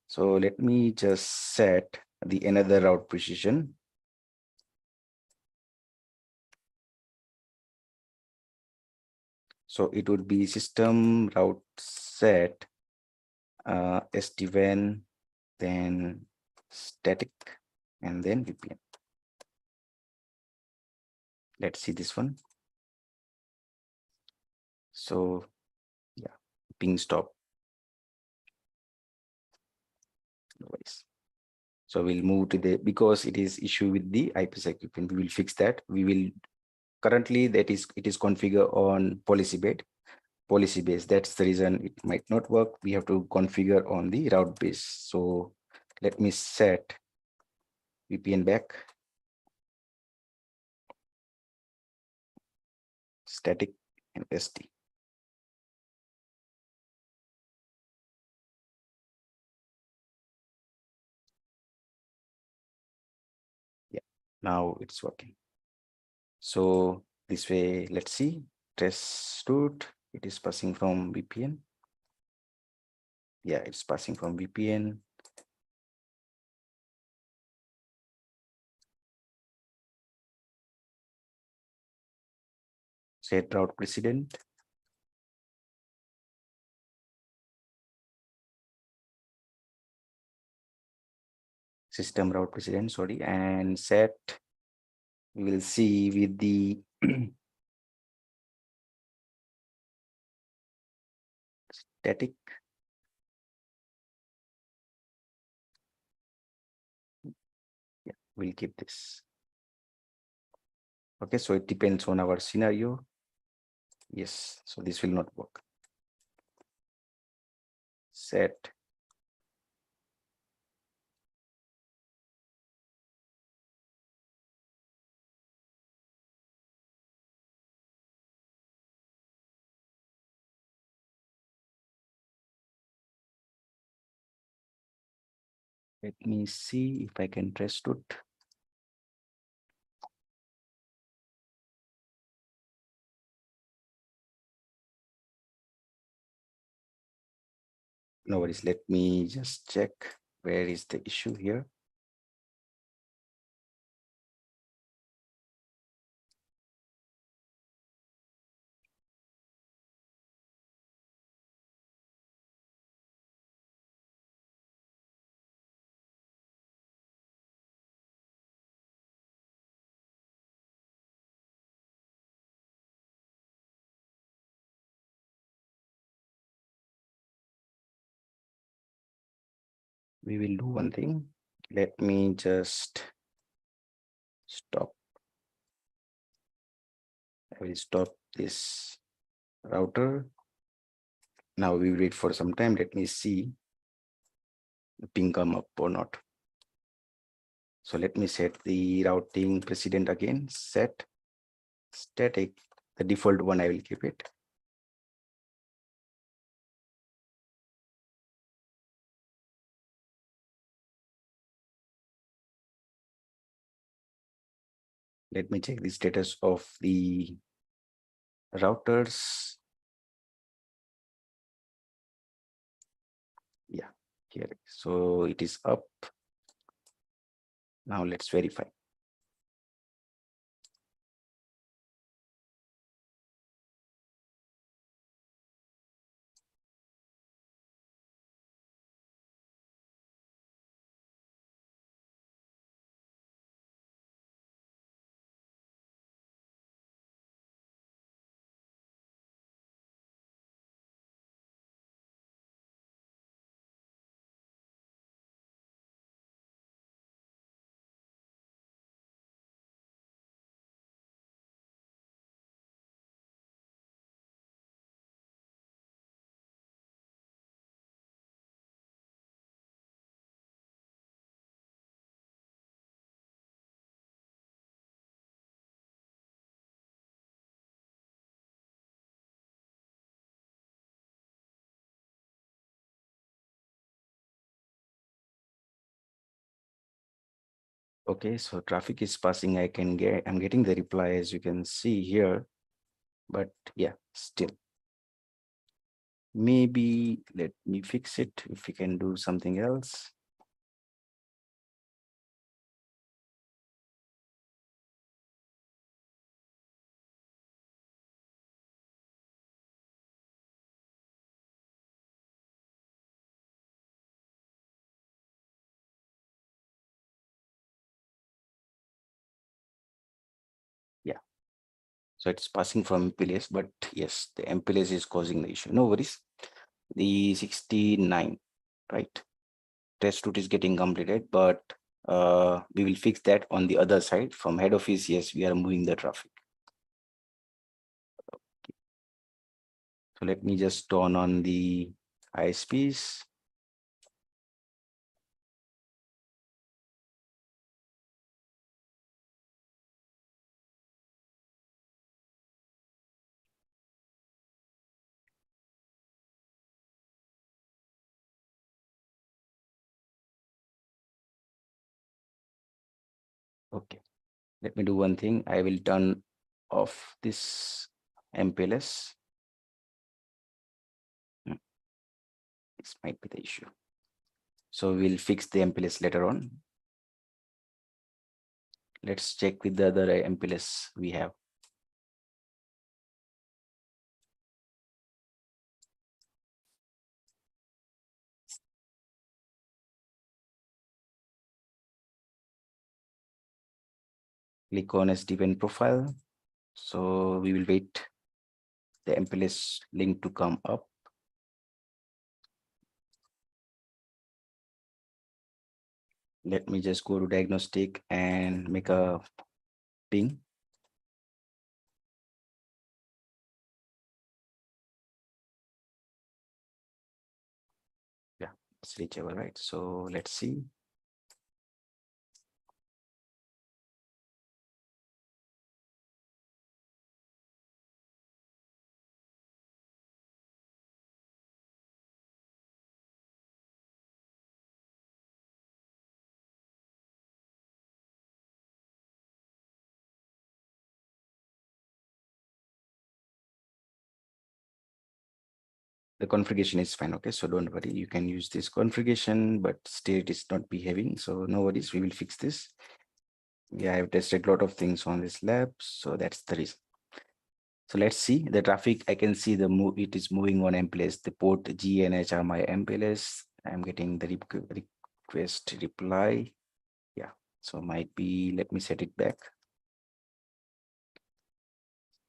So let me just set the another route precision. So it would be system route set SD-WAN, then static, and then VPN. Let's see this one. So yeah, ping stop. No worries. So we'll move to the, because it is issue with the IPsec, we will fix that. We will currently, that is, it is configured on policy bed. policy based. That's the reason it might not work. We have to configure on the route base. So let me set VPN back, static and SD. Yeah, now it's working. So this way, let's see, test route, it is passing from VPN. Yeah, it's passing from VPN. Set route precedent. System route precedent, sorry, and set, we will see with the static. Yeah, we'll keep this. Okay, so it depends on our scenario. Yes, so this will not work. Set. Let me see if I can test it. No worries, let me just check where is the issue here. We will do one thing. Let me just stop. I will stop this router. Now we wait for some time. Let me see the ping come up or not. So let me set the routing precedent again. Set static. The default one, I will keep it. Let me check the status of the routers. Yeah, here. So it is up. Now let's verify. Okay, so traffic is passing. I'm getting the reply, as you can see here, but yeah, still. Maybe let me fix it if we can do something else. Yeah, so it's passing from MPLS, but yes, the MPLS is causing the issue. No worries. The 69, right? Test route is getting completed, but we will fix that on the other side. From head office, yes, we are moving the traffic. So let me just turn on the ISPs. Okay, let me do one thing. I will turn off this MPLS. This might be the issue. So we'll fix the MPLS later on. Let's check with the other MPLS we have. Click on SDWAN profile. So we will wait the MPLS link to come up. Let me just go to diagnostic and make a ping. Yeah, it's reachable, right? So let's see. The configuration is fine. Okay, so don't worry, you can use this configuration, but still it is not behaving. So no worries, we will fix this. Yeah, I've tested a lot of things on this lab, so that's the reason. So let's see the traffic. I can see the move, it is moving on MPLS. The port G and H are my MPLS. I'm getting the request reply. Yeah, so might be, let me set it back.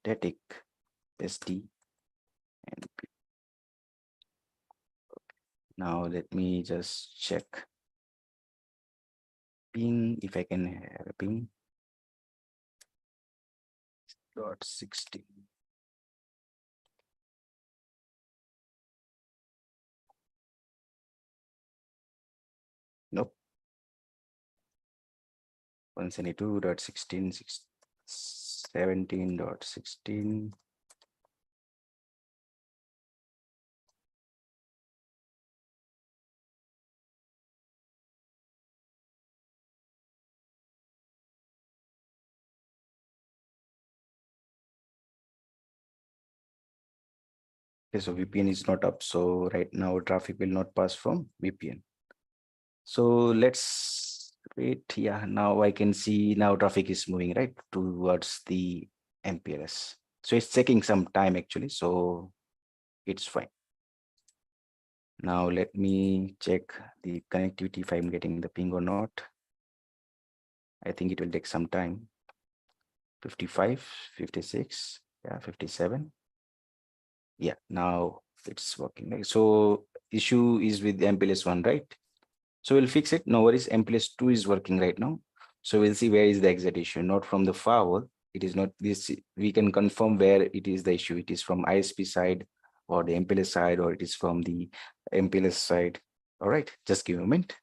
Static SD and now let me just check ping if I can have a ping. .16. Nope. 172.16, 17.16. Okay, so VPN is not up. So right now traffic will not pass from VPN. So let's wait. Yeah, now I can see now traffic is moving right towards the MPLS. So it's taking some time actually. So it's fine. Now let me check the connectivity if I'm getting the ping or not. I think it will take some time. 55, 56, yeah, 57. Yeah, now it's working. Right? So issue is with MPLS 1, right? So we'll fix it. No worries. MPLS 2 is working right now. So we'll see where is the exact issue, not from the firewall. It is not this. We can confirm where it is the issue. It is from ISP side or the MPLS side, or it is from the MPLS side. All right, just give me a moment.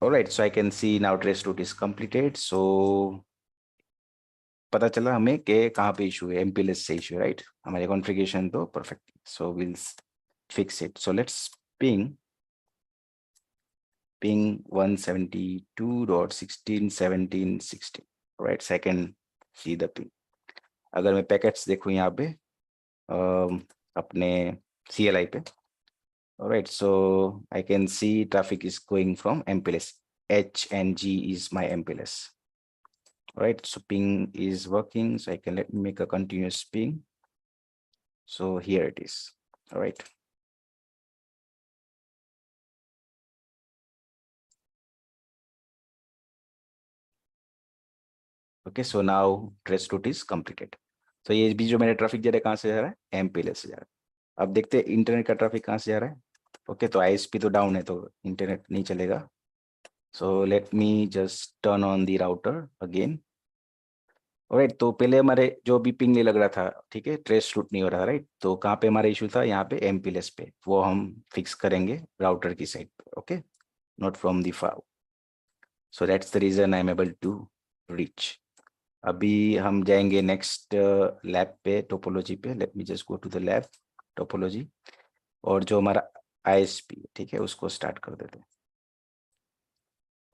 All right, so I can see now trace route is completed. So पता चला हमें कि कहाँ पे issue है MPLS से issue right हमारे configuration तो perfect so will fix it. So let's ping 172.16.17.16 right so I can see the ping. अगर मैं पैकेट्स देखूं यहाँ पे अपने CLI पे alright so I can see traffic is going from MPLS. H and G is my MPLS. Alright, so ping is working, so I can let me make a continuous ping. So here it is. All right. Okay, so now trace route is completed. So ये भी जो मेरा traffic जा रहा है कहाँ से जा रहा है, MPLS से जा रहा है. अब देखते हैं इंटरनेट का ट्रैफिक कहाँ से जा रहा है. ओके, तो ISP तो डाउन है तो इंटरनेट नहीं चलेगा. सो let me just turn on the router again. Right, तो पहले हमारे जो भी पिंग नहीं लग रहा था, ठीक है, ट्रेस रूट नहीं हो रहा था, राइट. तो कहाँ पे हमारा इशू था, यहाँ पे MPLS पे, वो हम फिक्स करेंगे राउटर की साइड पे. Okay, not from the file. So that's the reason I am able to reach. अभी हम जाएंगे नेक्स्ट लैब पे, टोपोलॉजी पे. Let me just go to the lab topology, और जो हमारा ISP, ठीक है, उसको स्टार्ट कर देते हैं.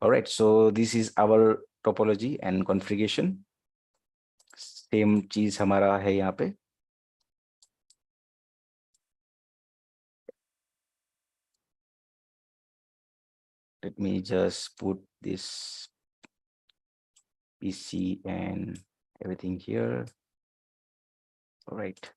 Alright, so this is our topology and configuration. Same चीज हमारा है यहाँ पे. Let me just put this PC and everything here. All right.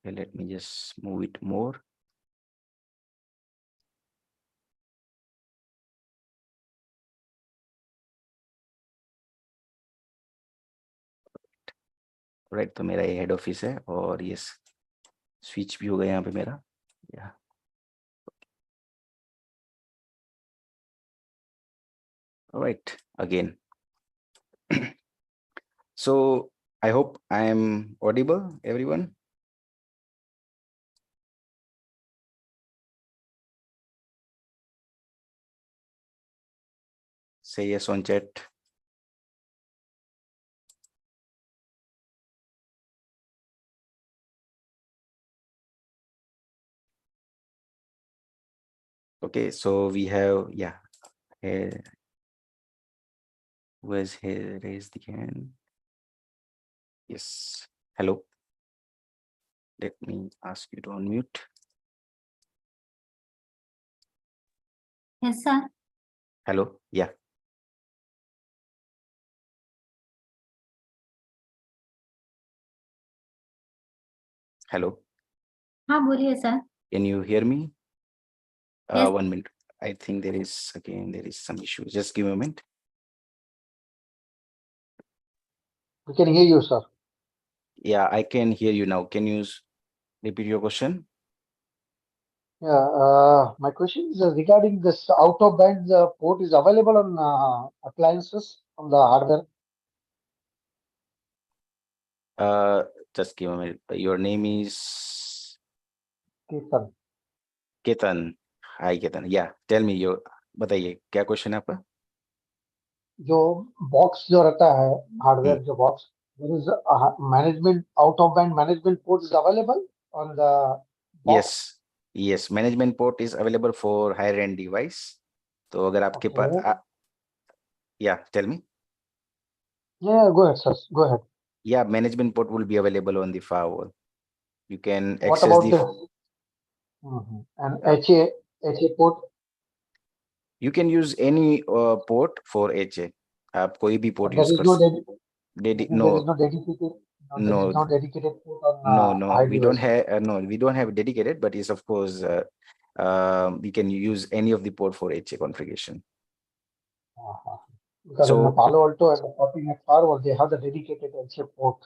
Okay, let me just move it more. Right, तो मेरा ये हेड ऑफिस है और ये स्विच भी हो गया यहाँ पे मेरा. या right again. So I hope I am audible, everyone. Say yes on chat. Okay, so we have, yeah, here, where's here, raise the hand. Yes, hello. Let me ask you to unmute. Yes, sir. Hello, yeah. Hello, हाँ बोलिए sir. can you hear me? Yes. 1 minute. I think there is some issue. Just give me a moment. We can hear you, sir. Yeah, I can hear you now. Can you repeat your question? Yeah, my question is regarding this out-of-band port is available on appliances on the hardware. Just give me a minute. Your name is Ketan. Ketan. Hi, Ketan. Yeah, tell me your, बताइए क्या question है आपका? जो box जो रहता है hardware जो box, there is a management out-of-band management port is available on the box. Yes, management port is available for higher end device. तो अगर आपके पास, yeah, tell me. Yeah, go ahead, sir. Go ahead. Yeah, management port will be available on the firewall. You can What access about the and HA port? You can use any port for HA. आप कोई भी port There use is कर no there is no dedicated there is no dedicated port on no high we don't devices. have no we don't have dedicated, but yes, of course, we can use any of the port for HA configuration. Because in the So Palo Alto and the FortiGate Firewall, they have the dedicated HA port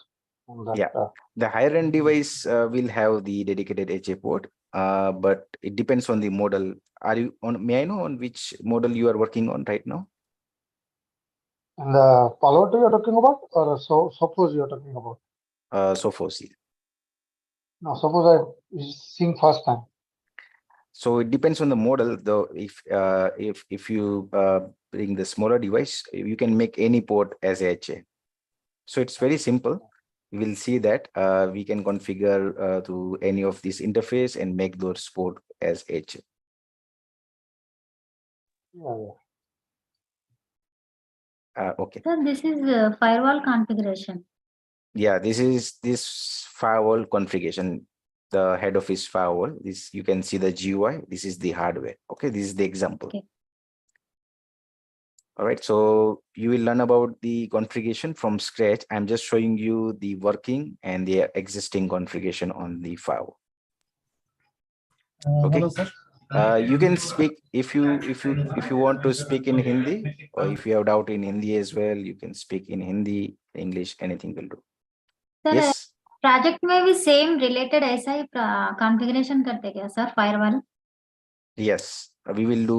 on that. yeah, the higher end device will have the dedicated HA port, but it depends on the model. Are you on, may I know on which model you are working on right now? And the Palo Alto you're talking about, or Sophos you're talking about? Sophos. No, suppose I seeing first time. So it depends on the model, though. If you bring the smaller device, you can make any port as HA. So it's very simple. We will see that we can configure to any of these interface and make those port as HA. Yeah. Okay. Sir, this is firewall configuration. Yeah, this is this firewall configuration, the head office firewall. This, you can see the GUI. This is the hardware. Okay, this is the example. Okay. All right, so you will learn about the configuration from scratch. I'm just showing you the working and the existing configuration on the firewall. Okay. Hello, sir. You can speak if you want to speak in Hindi, or if you have doubt in Hindi as well, you can speak in Hindi, English, anything will do. Sir Yes. Project में भी same related ऐसा ही configuration करते क्या sir firewall? Yes, we will do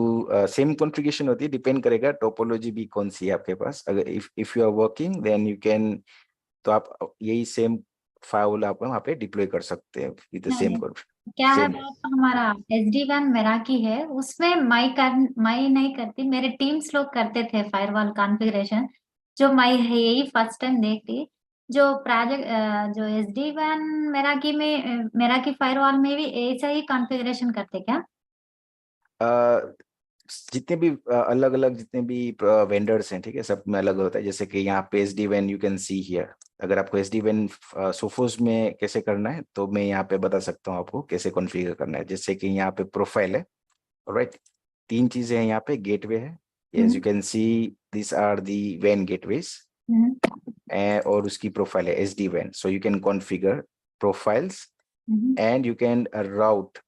same configuration होती है, depend करेगा topology भी कौन सी है आपके पास. अगर if you are working then you can, तो आप यही सेम फायरवॉल आप वहाँ पे डिप्लॉय कर सकते हैं विद द सेम क्या है same. बात, हमारा SD-WAN मेराकी है, उसमें मैं नहीं करती, मेरे टीम्स लोग करते थे फायरवॉल कॉन्फ़िगरेशन. जो मैं यही फर्स्ट टाइम देखती. जो प्रोजेक्ट जो SD-WAN मेराकी फायरवॉल में भी ऐसा ही कॉन्फ़िगरेशन करते क्या? जितने भी अलग अलग जितने भी वेंडर्स हैं, ठीक है, सब में अलग होता है. जैसे कि यहाँ पे SD-WAN you can see here. अगर आपको SD-WAN सोफोस में कैसे करना है, तो मैं यहाँ पे बता सकता हूँ आपको कैसे कॉन्फ़िगर करना है. जैसे कि यहाँ पे प्रोफाइल है, राइट, 3 चीजें हैं यहाँ पे. गेटवे है, as you can see this are the WAN gateways, और उसकी प्रोफाइल है SD-WAN. So you can configure profiles and you can route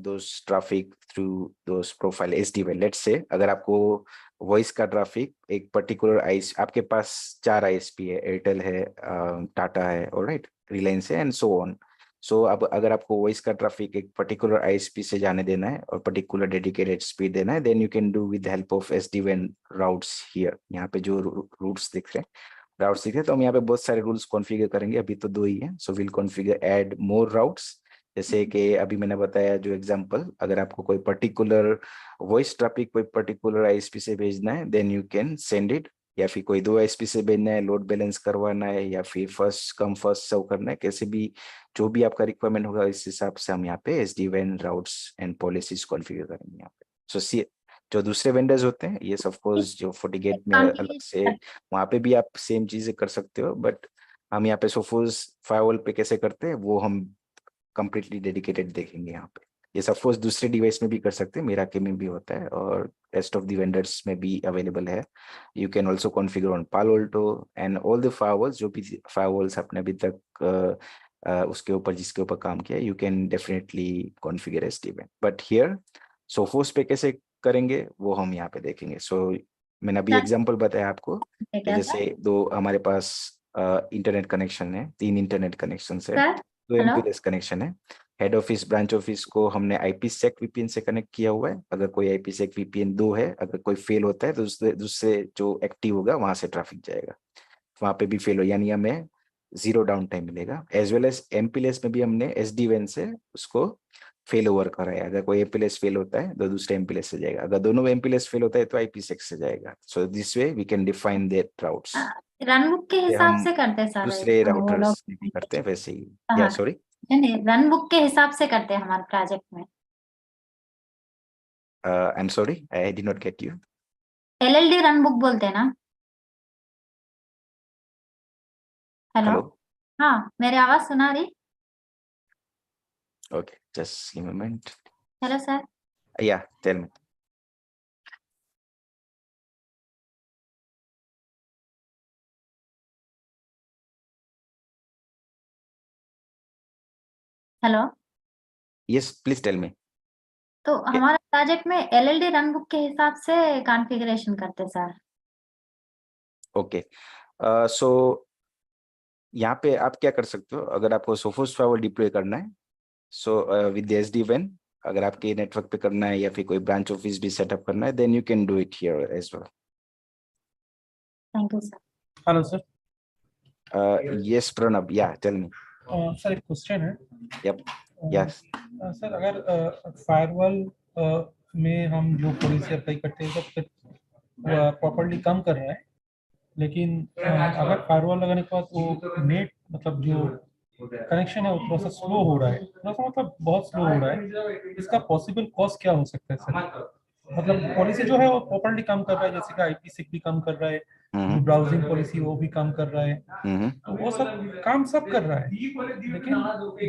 those traffic through those profile SD-WAN. Let's say अगर आपको वॉइस का ट्रैफिक एक particular IS, आपके पास 4 ISP है, Airtel है, टाटा है, ऑलराइट, रिलायंस है, एंड सो ऑन. सो अब अगर आपको वॉइस का ट्रैफिक एक पर्टिकुलर ISP से जाने देना है और पर्टिकुलर डेडिकेटेड स्पीड देना है, then you can do with help of SD-WAN routes here. यहाँ पे जो रूट्स दिख रहे हैं, राउट्स दिख रहे हैं, तो हम यहाँ पे बहुत सारे रूल्स कॉन्फ़िगर करेंगे. अभी तो 2 ही हैं. So will configure add more routes. जैसे कि अभी मैंने बताया जो एग्जांपल, अगर आपको कोई पर्टिकुलर वॉइस ट्रैफिक कोई पर्टिकुलर ISP से भेजना है, then you can send it. या फिर कोई 2 ISP से भेजना है, लोड बैलेंस करवाना है, या फिर फर्स्ट कम फर्स्ट सर्व करना है, कैसे भी जो भी आपका रिक्वायरमेंट होगा, इस हिसाब से हम यहाँ पे SD-WAN routes and policies configure करेंगे यहाँ पे. सो सी जो दूसरे वेंडर्स होते हैं, ये ऑफ कोर्स जो FortiGate में अलग से, वहाँ पे भी आप सेम चीजें कर सकते हो, बट हम यहाँ पे सोफोस फायरवॉल पे कैसे करते हैं वो हम कंप्लीटली डेडिकेटेड देखेंगे यहाँ पे. ये सपोज दूसरे डिवाइस में भी कर सकते हैं, मेरा के में भी होता है और रेस्ट ऑफ द वेंडर्स में भी अवेलेबल है. You can also configure on पालो Alto and all the firewalls. जो भी फायरवॉल्स आपने अभी तक उसके ऊपर जिसके ऊपर काम किया, you can definitely configure SD-WAN. But here Sophos पे कैसे करेंगे वो हम यहाँ पे देखेंगे. सो मैंने अभी एग्जांपल बताया आपको. जैसे 2 हमारे पास इंटरनेट कनेक्शन है, 3 इंटरनेट कनेक्शन है, 2 MPLS कनेक्शन है. हेड ऑफिस ब्रांच ऑफिस को हमने IPsec VPN से कनेक्ट किया हुआ है. अगर कोई IPsec VPN 2 है, अगर कोई फेल होता है तो दूसरे जो एक्टिव होगा वहां से ट्रैफिक जाएगा, वहां पे भी फेल हो, यानी हमें 0 डाउन टाइम मिलेगा. एज वेल एज MPLS में भी हमने SD-WAN से उसको फेल ओवर कराया. अगर कोई MPLS फेल होता है तो दूसरे MPLS से जाएगा, अगर दोनों MPLS फेल होता है तो IPsec से जाएगा. So this way we can define that routes. Run book के हिसाब से करते हैं सारे दूसरे राउटर्स भी करते हैं वैसे ही. या सॉरी, नहीं, रन बुक के हिसाब से करते हैं हमारे प्रोजेक्ट में. I am sorry, I did not get you. LLD run book बोलते हैं ना? हेलो, हाँ, मेरी आवाज सुना रही? Okay, just give a moment. Hello sir. Yeah tell me. Hello. Yes, please tell me. तो हमारे प्रोजेक्ट में LLD रन बुक के हिसाब से कॉन्फ़िगरेशन करते सर. ओके, सो यहाँ पे आप क्या कर सकते हो, अगर आपको सोफोस फायरवॉल डिप्लॉय करना है, सो विद SD-WAN, अगर आपके नेटवर्क पे करना है या फिर कोई ब्रांच ऑफिस भी सेटअप करना है, then you can do it here as well. Thank you sir. Hello sir. Yes Pranab, yeah tell me. Sir एक क्वेश्चन है. यप. यस सर, अगर फायरवॉल में हम जो पॉलिसी अप्लाई करते हैं तो प्रॉपर्ली काम कर रहा है, लेकिन अगर फायरवॉल लगाने के बाद वो नेट मतलब जो कनेक्शन है वो थोड़ा सा स्लो हो रहा है, थोड़ा सा मतलब बहुत स्लो हो रहा है, इसका पॉसिबल कॉज क्या हो सकता है सर? मतलब पॉलिसी जो है वो प्रॉपर्ली काम कर रहा है, जैसे कि IPsec भी काम कर रहा है, जो ब्राउजिंग पॉलिसी वो भी काम कर रहा है, तो वो सब काम सब कर रहा है, लेकिन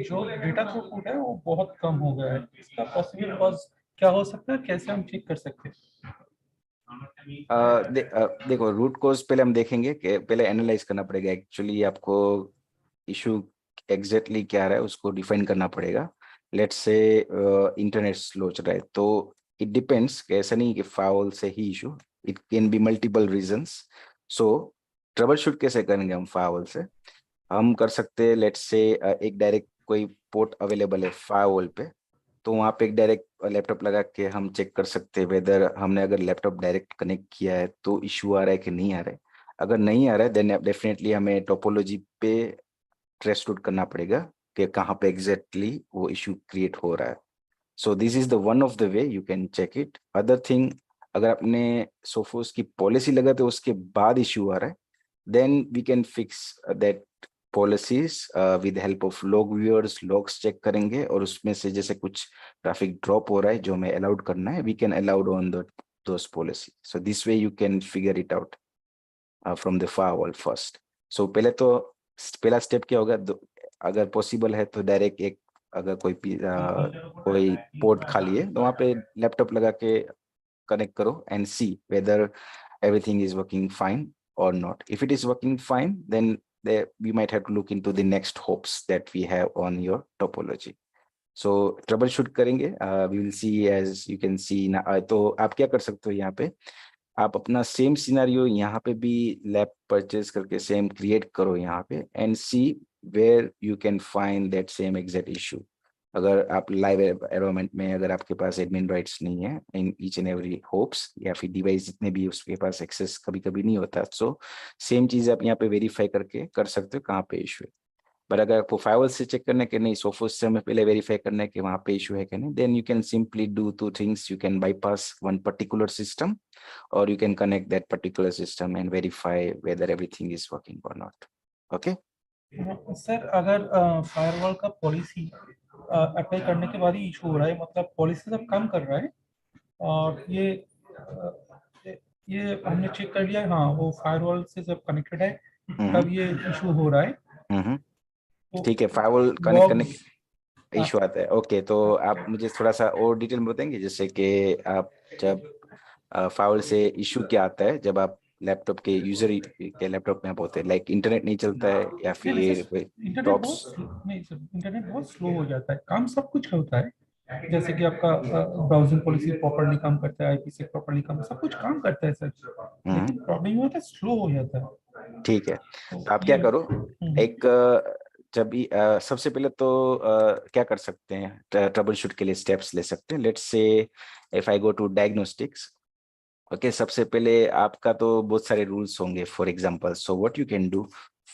जो डेटा थ्रूपुट है वो बहुत कम हो गया है. इसका पॉसिबल कॉज क्या हो सकता है, कैसे हम चेक कर सकते हैं? देखो रूट कोज पहले हम देखेंगे कि पहले एनालाइज करना पड़ेगा एक्चुअली आपको इशू एग्जैक्टली क्या रहा है उसको डिफाइन करना पड़ेगा। लेट्स से इंटरनेट स्लो चल रहा है तो इट डिपेंड्स, ऐसा नहीं कि फायरवॉल से ही issue, it can be multiple reasons. So troubleshoot कैसे करेंगे हम फायरवॉल से? हम कर सकते हैं लेट्स से एक डायरेक्ट कोई पोर्ट अवेलेबल है फायरवॉल पे, तो वहाँ पे एक डायरेक्ट लैपटॉप लगा के हम चेक कर सकते हैं वेदर हमने अगर लैपटॉप डायरेक्ट कनेक्ट किया है तो इशू आ रहा है कि नहीं आ रहा है। अगर नहीं आ रहा है देन डेफिनेटली हमें टोपोलॉजी पे ट्रेस रूट करना पड़ेगा कि कहाँ पे एग्जैक्टली वो इशू क्रिएट हो रहा है। So this is the one of the way you can check it. Other thing, अगर आपने सोफोस की पॉलिसी लगाते हो उसके बाद इशू आ रहा है then we can fix that policies with help of log viewers, logs check करेंगे और उसमें से जैसे कुछ ट्रैफिक ड्रॉप हो रहा है जो हमें अलाउड करना है we can allowed on those policy. So this way you can figure it out from the firewall first. So पहले तो पहला स्टेप क्या होगा, अगर पॉसिबल है तो डायरेक्ट एक अगर कोई पोर्ट खाली है तो वहाँ पे लैपटॉप लगा के connect karo and see whether everything is working fine or not. If it is working fine, then we might have to look into the next hops that we have on your topology. So troubleshoot करेंगे, we will see as you can see तो आप क्या कर सकते हो यहाँ पे, आप अपना सेम सिनेरियो यहाँ पे भी लैब परचेज करके सेम क्रिएट करो यहाँ पे and see where you can find that same exact issue. अगर आप लाइव एनवायरनमेंट में अगर आपके पास एडमिन राइट्स नहीं है in each and every hopes या फिर डिवाइस जितने भी उसके पास एक्सेस कभी कभी नहीं होता, सो सेम चीज आप यहाँ पे वेरीफाई करके कर सकते हो कहाँ पे इशू है। बट अगर आपको फायरवॉल से चेक करना है कि नहीं सोफोस से हमें पहले वेरीफाई करना है कि वहाँ पे इशू है कि नहीं, then you can simply do two things, you can bypass one particular system or you can connect that particular system and verify whether everything is working or not. Okay? Sir अगर firewall का policy apply करने के बाद ही issue हो रहा है, मतलब policy सब काम कर रहा है और ये हमने चेक कर लिया, हाँ वो फायरवॉल से जब कनेक्टेड है तब ये इशू हो रहा है। ठीक है, फायरवॉल कनेक्ट करने के इशू आता है। ओके, तो आप मुझे थोड़ा सा और डिटेल में बताएंगे जैसे कि आप जब फायरवॉल से इशू क्या आता है जब आप लैपटॉप के यूजर के लैपटॉप में आप होते हैं, लाइक इंटरनेट नहीं चलता है या फिर इंटरनेट बहुत स्लो हो जाता है, काम सब कुछ होता है जैसे कि आपका ब्राउजिंग पॉलिसी प्रॉपर्ली काम करता है, आईपी प्रॉपर्ली काम, सब कुछ काम करता है सर, लेकिन प्रॉब्लम ये होता है स्लो हो जाता है। ठीक है, तो आप क्या करो, एक जब भी सबसे पहले तो क्या कर सकते हैं, ट्रबल शूट के लिए स्टेप्स ले सकते हैं। Let's say if I go to diagnostics, okay, सबसे पहले आपका तो बहुत सारे रूल्स होंगे for example. So what you can do,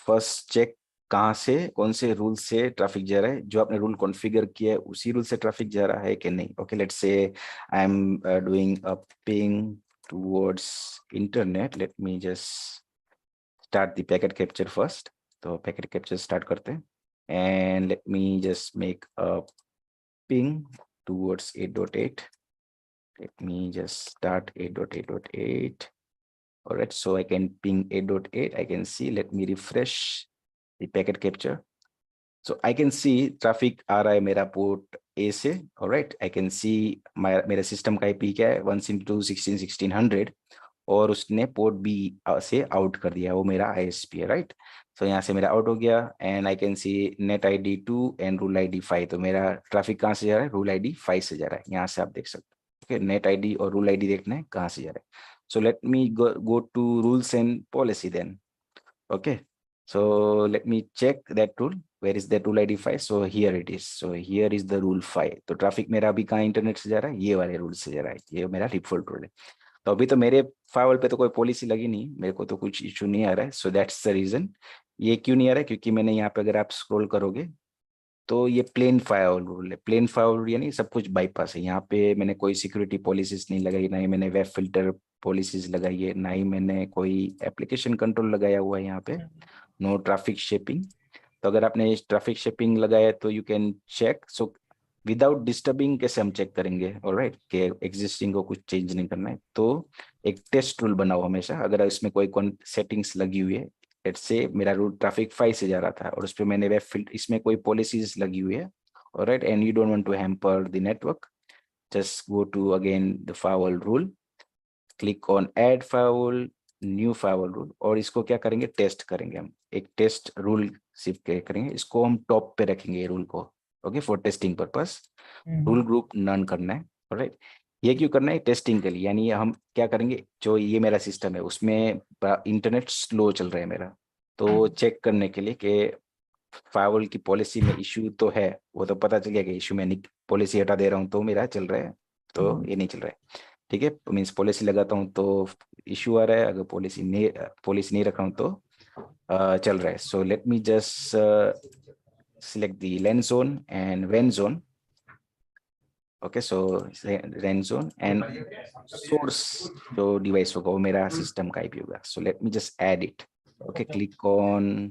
first check कहाँ से कौन से रूल से ट्रैफिक जा रहा है, जो आपने रूल कॉन्फ़िगर किया है उसी रूल से ट्रैफिक जा रहा है कि नहीं। Okay, let's say I am doing a ping towards internet, late me just start the packet capture first. तो पैकेट कैप्चर स्टार्ट करते हैं and let me just make a ping towards 8.8. Let me just start 8.8.8. All right, so I can ping 8.8. I can see, let me refresh the packet capture. So I can see traffic आ रहा है मेरा port A से। all right, I can see मेरा system का IP क्या है 162.16.1600 और उसने पोर्ट B से आउट कर दिया, वो मेरा ISP है, राइट। तो यहाँ से मेरा आउट हो गया and I can C net ID 2 and rule ID 5। तो मेरा ट्रैफिक कहाँ से जा रहा है, रूल ID 5 से जा रहा है, यहाँ से आप देख सकते हो। नेट आईडी और रूल आईडी देखना है कहाँ से जा रहा है। So let me go to rules and policy then. Okay, so let me check that rule, where is that rule ID 5। So here it is, so here is the rule 5। तो traffic मेरा अभी कहाँ internet से जा रहा है, ये वाले रूल से जा रहा है, ये मेरा डिफॉल्ट रूल है। तो अभी तो मेरे फायरवॉल पे तो कोई पॉलिसी लगी नहीं, मेरे को तो कुछ इशू नहीं आ रहा है। So that's the reason. ये क्यों नहीं आ रहा है, क्योंकि मैंने यहाँ पे अगर आप स्क्रॉल करोगे तो ये प्लेन फायरवॉल रूल है। प्लेन फायरवॉल यानी सब कुछ बाईपास है, यहाँ पे मैंने कोई सिक्योरिटी पॉलिसीज नहीं लगाई, ना ही मैंने वेब फिल्टर पॉलिसीज लगाई है, ना ही मैंने कोई एप्लीकेशन कंट्रोल लगाया हुआ है यहाँ पे, नो ट्रैफिक शेपिंग। तो अगर आपने ट्रैफिक शेपिंग लगाया तो you can check. So without disturbing कैसे हम चेक करेंगे, ऑलराइट, कि एग्जिस्टिंग को कुछ चेंज नहीं करना है। तो एक टेस्ट रूल बनाओ हमेशा, अगर इसमें कोई सेटिंग्स लगी हुई है, लेट्स से मेरा रूट ट्रैफिक 5 से जा रहा था और उस पर मैंने वेब फिल्टर, इसमें कोई पॉलिसीज लगी हुई है, alright, and you don't want to hamper the network, just go to again the firewall rule click on add firewall, new firewall rule, और इसको क्या करेंगे, टेस्ट करेंगे हम, एक टेस्ट रूल शिफ्ट करेंगे, इसको हम टॉप पे रखेंगे रूल को, okay, for testing purpose. Rule group none करना है, राइट। ये क्यों करना है, टेस्टिंग के लिए, यानी हम क्या करेंगे, जो ये मेरा सिस्टम है उसमें इंटरनेट स्लो चल रहा है मेरा, तो चेक करने के लिए कि फायरवॉल की पॉलिसी में इश्यू तो है, वो तो पता चल गया कि इश्यू में पॉलिसी हटा दे रहा हूँ तो मेरा चल रहा है, तो ये नहीं चल रहा है, ठीक है। मीन्स पॉलिसी लगाता हूँ तो इश्यू आ रहा है, अगर पॉलिसी नहीं रखा हूँ तो चल रहा है। So let me just select the LAN zone and WAN zone. Okay, so LAN zone and source जो डिवाइस होगा वो मेरा सिस्टम का आईपी होगा। So let me just add it. Okay, click on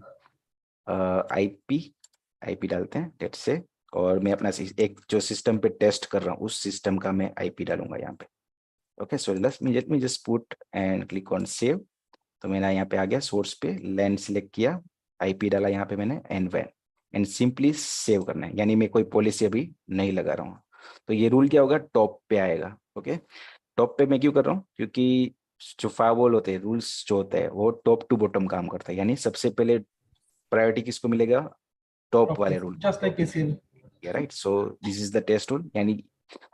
IP डालते हैं लेट्स से, और मैं अपना एक जो सिस्टम पे टेस्ट कर रहा हूँ उस सिस्टम का मैं आईपी डालूंगा यहाँ पे। Okay, so let me just put and click on save. तो मेरा यहाँ पे आ गया, सोर्स पे लैन सिलेक्ट किया, आईपी डाला यहाँ पे मैंने, एंड वैन, एंड सिंपली सेव करना है, यानी मैं कोई पॉलिसी अभी नहीं लगा रहा हूँ। तो ये रूल क्या होगा, टॉप पे आएगा। ओके, टॉप पे मैं क्यों कर रहा हूँ, क्योंकि जो फायरवॉल होते हैं, रूल्स जो होते हैं वो टॉप टू बॉटम काम करता है, यानी सबसे पहले प्रायोरिटी किसको मिलेगा, टॉप वाले rule, just like KCL, right. So this is the test rule, यानी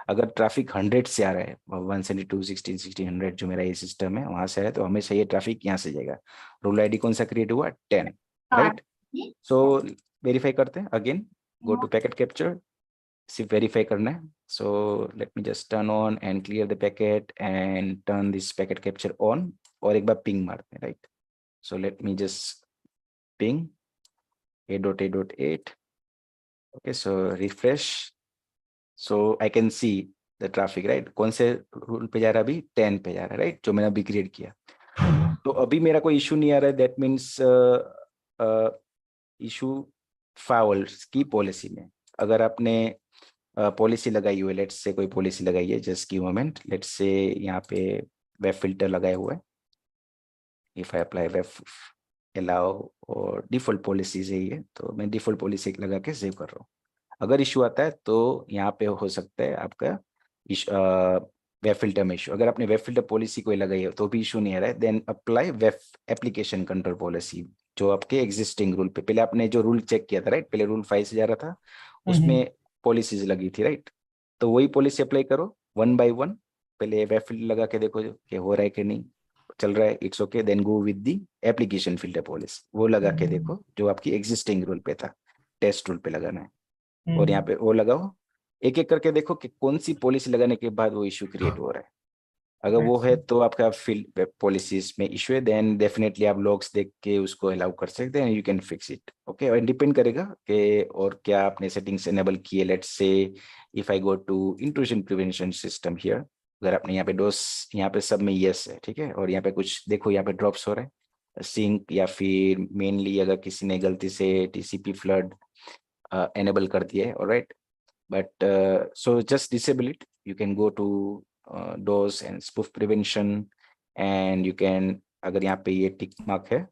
अगर ट्रैफिक 100 से आ रहा है, 172, 16, 1600 जो मेरा ये सिस्टम है वहां से आ रहा है, तो हमेशा ये ट्रैफिक यहाँ से जाएगा। रूल आईडी कौन सा क्रिएट हुआ, 10, राइट। सो वेरीफाई करते हैं again, go to packet capture, सिर्फ वेरीफाई करना है। So let me just turn on and clear the packet and turn this packet capture on, और एक बार पिंग मारते हैं, right. So let me just ping 8.8.8, okay, so refresh, so I can see the traffic, right। कौन से rule पे जा रहा है अभी, 10 पे जा रहा है, राइट, जो मैंने अभी क्रिएट किया। तो अभी मेरा कोई इशू नहीं आ रहा है, दैट मीन्स इशू फायरवॉल की पॉलिसी में। अगर आपने पॉलिसी लगाई हुई है, लेट्स से कोई पॉलिसी लगाई है, just give moment, let's say यहाँ पे वेब फिल्टर लगाया हुआ है, if I apply web allow, और डिफॉल्ट पॉलिसीज है ये, तो मैं डिफॉल्ट पॉलिसी लगा के सेव कर रहा हूँ। अगर इशू आता है तो यहाँ पे हो सकता है आपका वेब फिल्टर में इशू। अगर आपने वेब फिल्टर पॉलिसी कोई लगाई है तो भी इशू नहीं आ रहा है, then apply web application control policy, जो आपके एग्जिस्टिंग रूल पे, पहले आपने जो रूल चेक किया था, राइट, पहले रूल 5 से जा रहा था, उसमें पॉलिसीज लगी थी, राइट, तो वही पॉलिसी अप्लाई करो 1 by 1। पहले वेब फिल्टर लगा के देखो कि हो रहा है कि नहीं, चल रहा है, it's okay, then go with the application filter policy, वो लगा के देखो जो आपकी एग्जिस्टिंग रूल पे था, टेस्ट रूल पे लगाना है, और यहाँ पे वो लगाओ, एक एक करके देखो कि कौन सी पॉलिसी लगाने के बाद वो इशू क्रिएट हो रहा है। अगर वो है तो आपका फील्ड पॉलिसीज में इशू है, देन डेफिनेटली आप लॉग्स देख के उसको अलाउ कर सकते हैं, you can fix it. Okay, और डिपेंड करेगा कि और क्या आपने सेटिंग्स एनेबल किए। Let's say if I go to intrusion prevention system here, अगर आपने यहाँ पे डोस, यहाँ पे सब में यस है, ठीक है, और यहाँ पे कुछ देखो, यहाँ पे ड्रॉप्स हो रहा है सिंक, या फिर मेनली अगर किसी ने गलती से TCP फ्लड एनेबल कर दिया है, alright, but so just disable it. You can go to DOS and spoof prevention, and you can, अगर यहाँ पे ये tick mark है,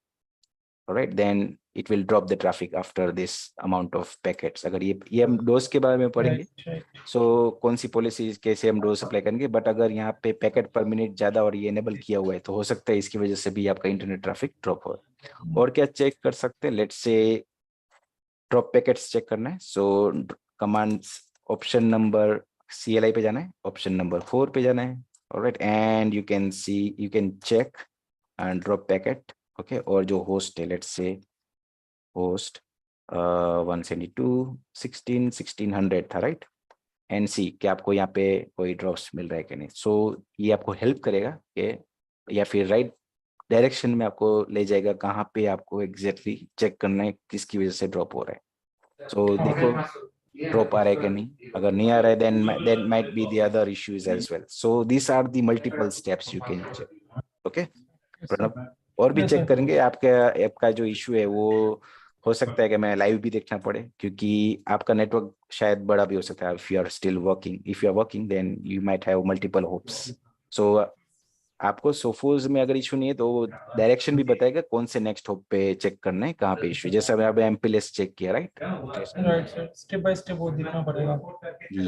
alright, then it will drop the traffic after this amount of packets। अगर ये हम DOS के बारे में पढ़ेंगे, so कौन सी पॉलिसी कैसे हम DOS अप्लाई करेंगे, बट अगर यहाँ पे पैकेट पर मिनट ज्यादा और ये एनेबल किया हुआ है तो हो सकता है इसकी वजह से भी आपका इंटरनेट ट्रैफिक ड्रॉप हो। और क्या चेक कर सकते हैं, लेट्स से ड्रॉप पैकेट्स चेक करना है, सो कमांड्स ऑप्शन नंबर CLI पे जाना है, ऑप्शन नंबर 4 पे जाना है, alright, and you can check and drop packet. Okay, और जो होस्ट है, लेट्स से होस्ट 172.16.1600 था, राइट, एंड सी कि आपको यहाँ पे कोई ड्रॉप्स मिल रहा है कि नहीं। सो ये आपको हेल्प करेगा कि, या फिर राइट डायरेक्शन में आपको ले जाएगा, कहाँ पे आपको एग्जैक्टली चेक करना है किसकी वजह से ड्रॉप हो रहा है। सो देखो ड्रॉप आ रहा है कि नहीं, अगर नहीं आ रहा है then might be the other issues as well। so these are the multiple steps you can check। okay, Pranab, और भी चेक करेंगे आपका ऐप का जो इशू है, वो हो सकता है कि मैं लाइव भी देखना पड़े, क्योंकि आपका नेटवर्क शायद बड़ा भी हो सकता है। if you are still working, if you are working then you might have multiple hops। so आपको सोफोस में अगर इशू नहीं है तो वो डायरेक्शन भी बताएगा कौन से नेक्स्ट हॉप पे चेक करना है, कहाँ पे इशू, जैसे अभी आपने एमपीएस चेक किया, right? Right sir, step by step वो देखना पड़ेगा।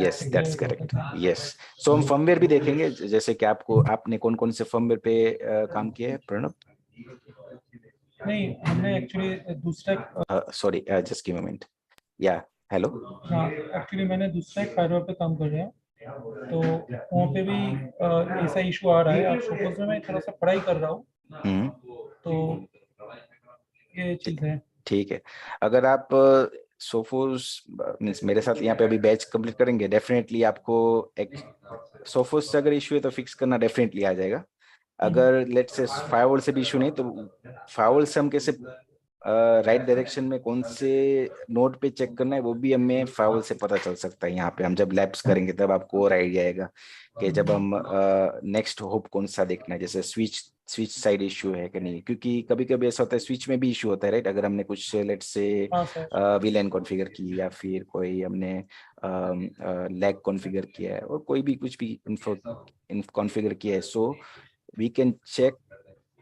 Yes, that's correct. यस, सो हम फर्मवेयर भी देखेंगे, जैसे कि आपने कौन कौन से फर्मवेयर पे काम किया है प्रणब? नहीं, हमने एक्चुअली दूसरा sorry, just give a minute. या हेलो। हाँ, एक्चुअली मैंने दूसरा एक फायरवॉल पे काम कर रहा हूँ, तो वहाँ पे भी ऐसा इशू आ रहा है। अब सपोज में मैं थोड़ा सा पढ़ाई कर रहा हूँ, तो ये चीज है। ठीक है, अगर आप सोफोस मीन्स मेरे साथ यहाँ पे अभी बैच कंप्लीट करेंगे, डेफिनेटली आपको एक सोफोस से अगर इशू है तो फिक्स करना डेफिनेटली आ जाएगा। अगर लेट्स से फायरवॉल से भी इशू नहीं, तो फायरवॉल से हम कैसे राइट डायरेक्शन में कौन से नोड पे चेक करना है वो भी हमें फायरवॉल से पता चल सकता है। यहाँ पे हम जब लैब्स करेंगे तब आपको और आइडिया आएगा कि जब हम नेक्स्ट होप कौन सा देखना है, जैसे स्विच साइड इशू है कि नहीं, क्योंकि कभी कभी ऐसा होता है स्विच में भी इशू होता है, राइट? अगर हमने कुछ लेट्स से हाँ सर, वीलैन कॉन्फ़िगर की या फिर कोई हमने लैग कॉन्फ़िगर किया है और कोई भी कुछ भी इन्फो कॉन्फ़िगर किया है, so we can check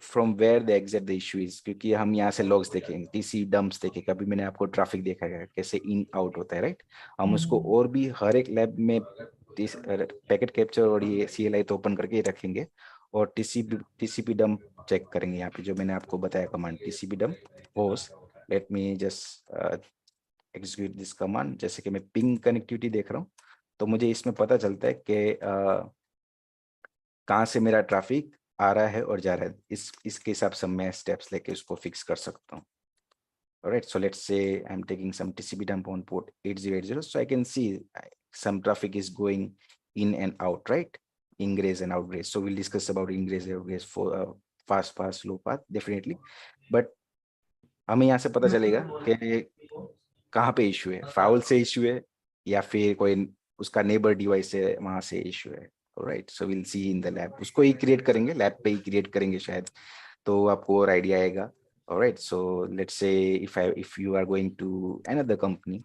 from where the exact the issue is, क्योंकि हम यहाँ से लॉग्स देखेंगे, टीसी डंप्स देखेंगे, कभी मैंने आपको ट्रैफिक देखा है कैसे इन आउट होता है, राइट? हम उसको और भी हर एक लैब में पैकेट कैप्चर और ये CLI तो ओपन करके ही रखेंगे, और टीसीपी डंप चेक करेंगे। यहाँ पे जो मैंने आपको बताया command TCP dump host, late me just execute this command. जैसे कि मैं पिंग कनेक्टिविटी देख रहा हूँ तो मुझे इसमें पता चलता है कि कहाँ से मेरा ट्रैफिक आ रहा है और जा रहा है, इसके हिसाब से मैं स्टेप्स लेके उसको फिक्स कर सकता हूँ। Alright, so let's say I'm taking some TCP dump on port 8080, so I can see some traffic is going in and out, right? Ingress and outgress. So we'll discuss about ingress and outgress for fast, low path, definitely. But हमें यहाँ से पता चलेगा कि कहाँ पे issue है, foul से इशू है या फिर कोई उसका नेबर डिवाइस है वहां से इशू है। Right, so will C in the lab, उसको ही क्रिएट करेंगे, लैब पे ही क्रिएट करेंगे शायद, तो आपको और आइडिया आएगा। Alright, so let's say if you are going to another company,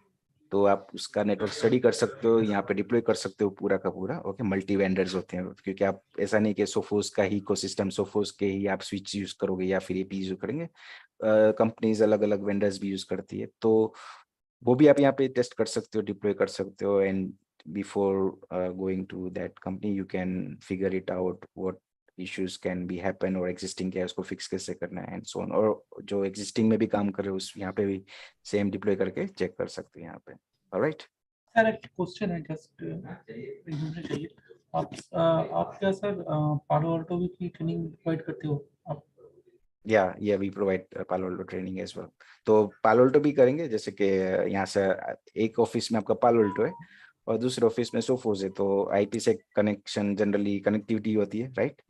तो आप उसका नेटवर्क स्टडी कर सकते हो, यहाँ पे डिप्लॉय कर सकते हो पूरा का पूरा। ओके, मल्टी वेंडर्स होते हैं, क्योंकि आप ऐसा नहीं कि सोफोस का ही इकोसिस्टम, सोफोस के ही आप स्विच यूज करोगे या फिर एपी यूज करेंगे, कंपनीज अलग अलग वेंडर्स भी यूज करती है, तो वो भी आप यहाँ पे टेस्ट कर सकते हो, डिप्लॉय कर सकते हो, and before going to that company you can figure it out what issues can be happen, और एग्जिस्टिंग क्या है उसको फिक्स कैसे करना है एंड सो ऑन। और जो एग्जिस्टिंग में भी काम कर रहे हो उस यहाँ पे भी सेम डिप्लॉय करके चेक कर सकते हैं यहाँ पे। ऑलराइट सर, एक क्वेश्चन है, जस्ट मुझे चाहिए। आप क्या सर पालो अल्टो की ट्रेनिंग प्रोवाइड करते हो आप? या we provide Palo Alto training as well, तो पालो अल्टो भी करेंगे। जैसे कि यहाँ से एक ऑफिस में आपका पालो अल्टो है और दूसरे ऑफिस में सोफोस है, तो आईपी से कनेक्शन जनरली कनेक्टिविटी होती है, right?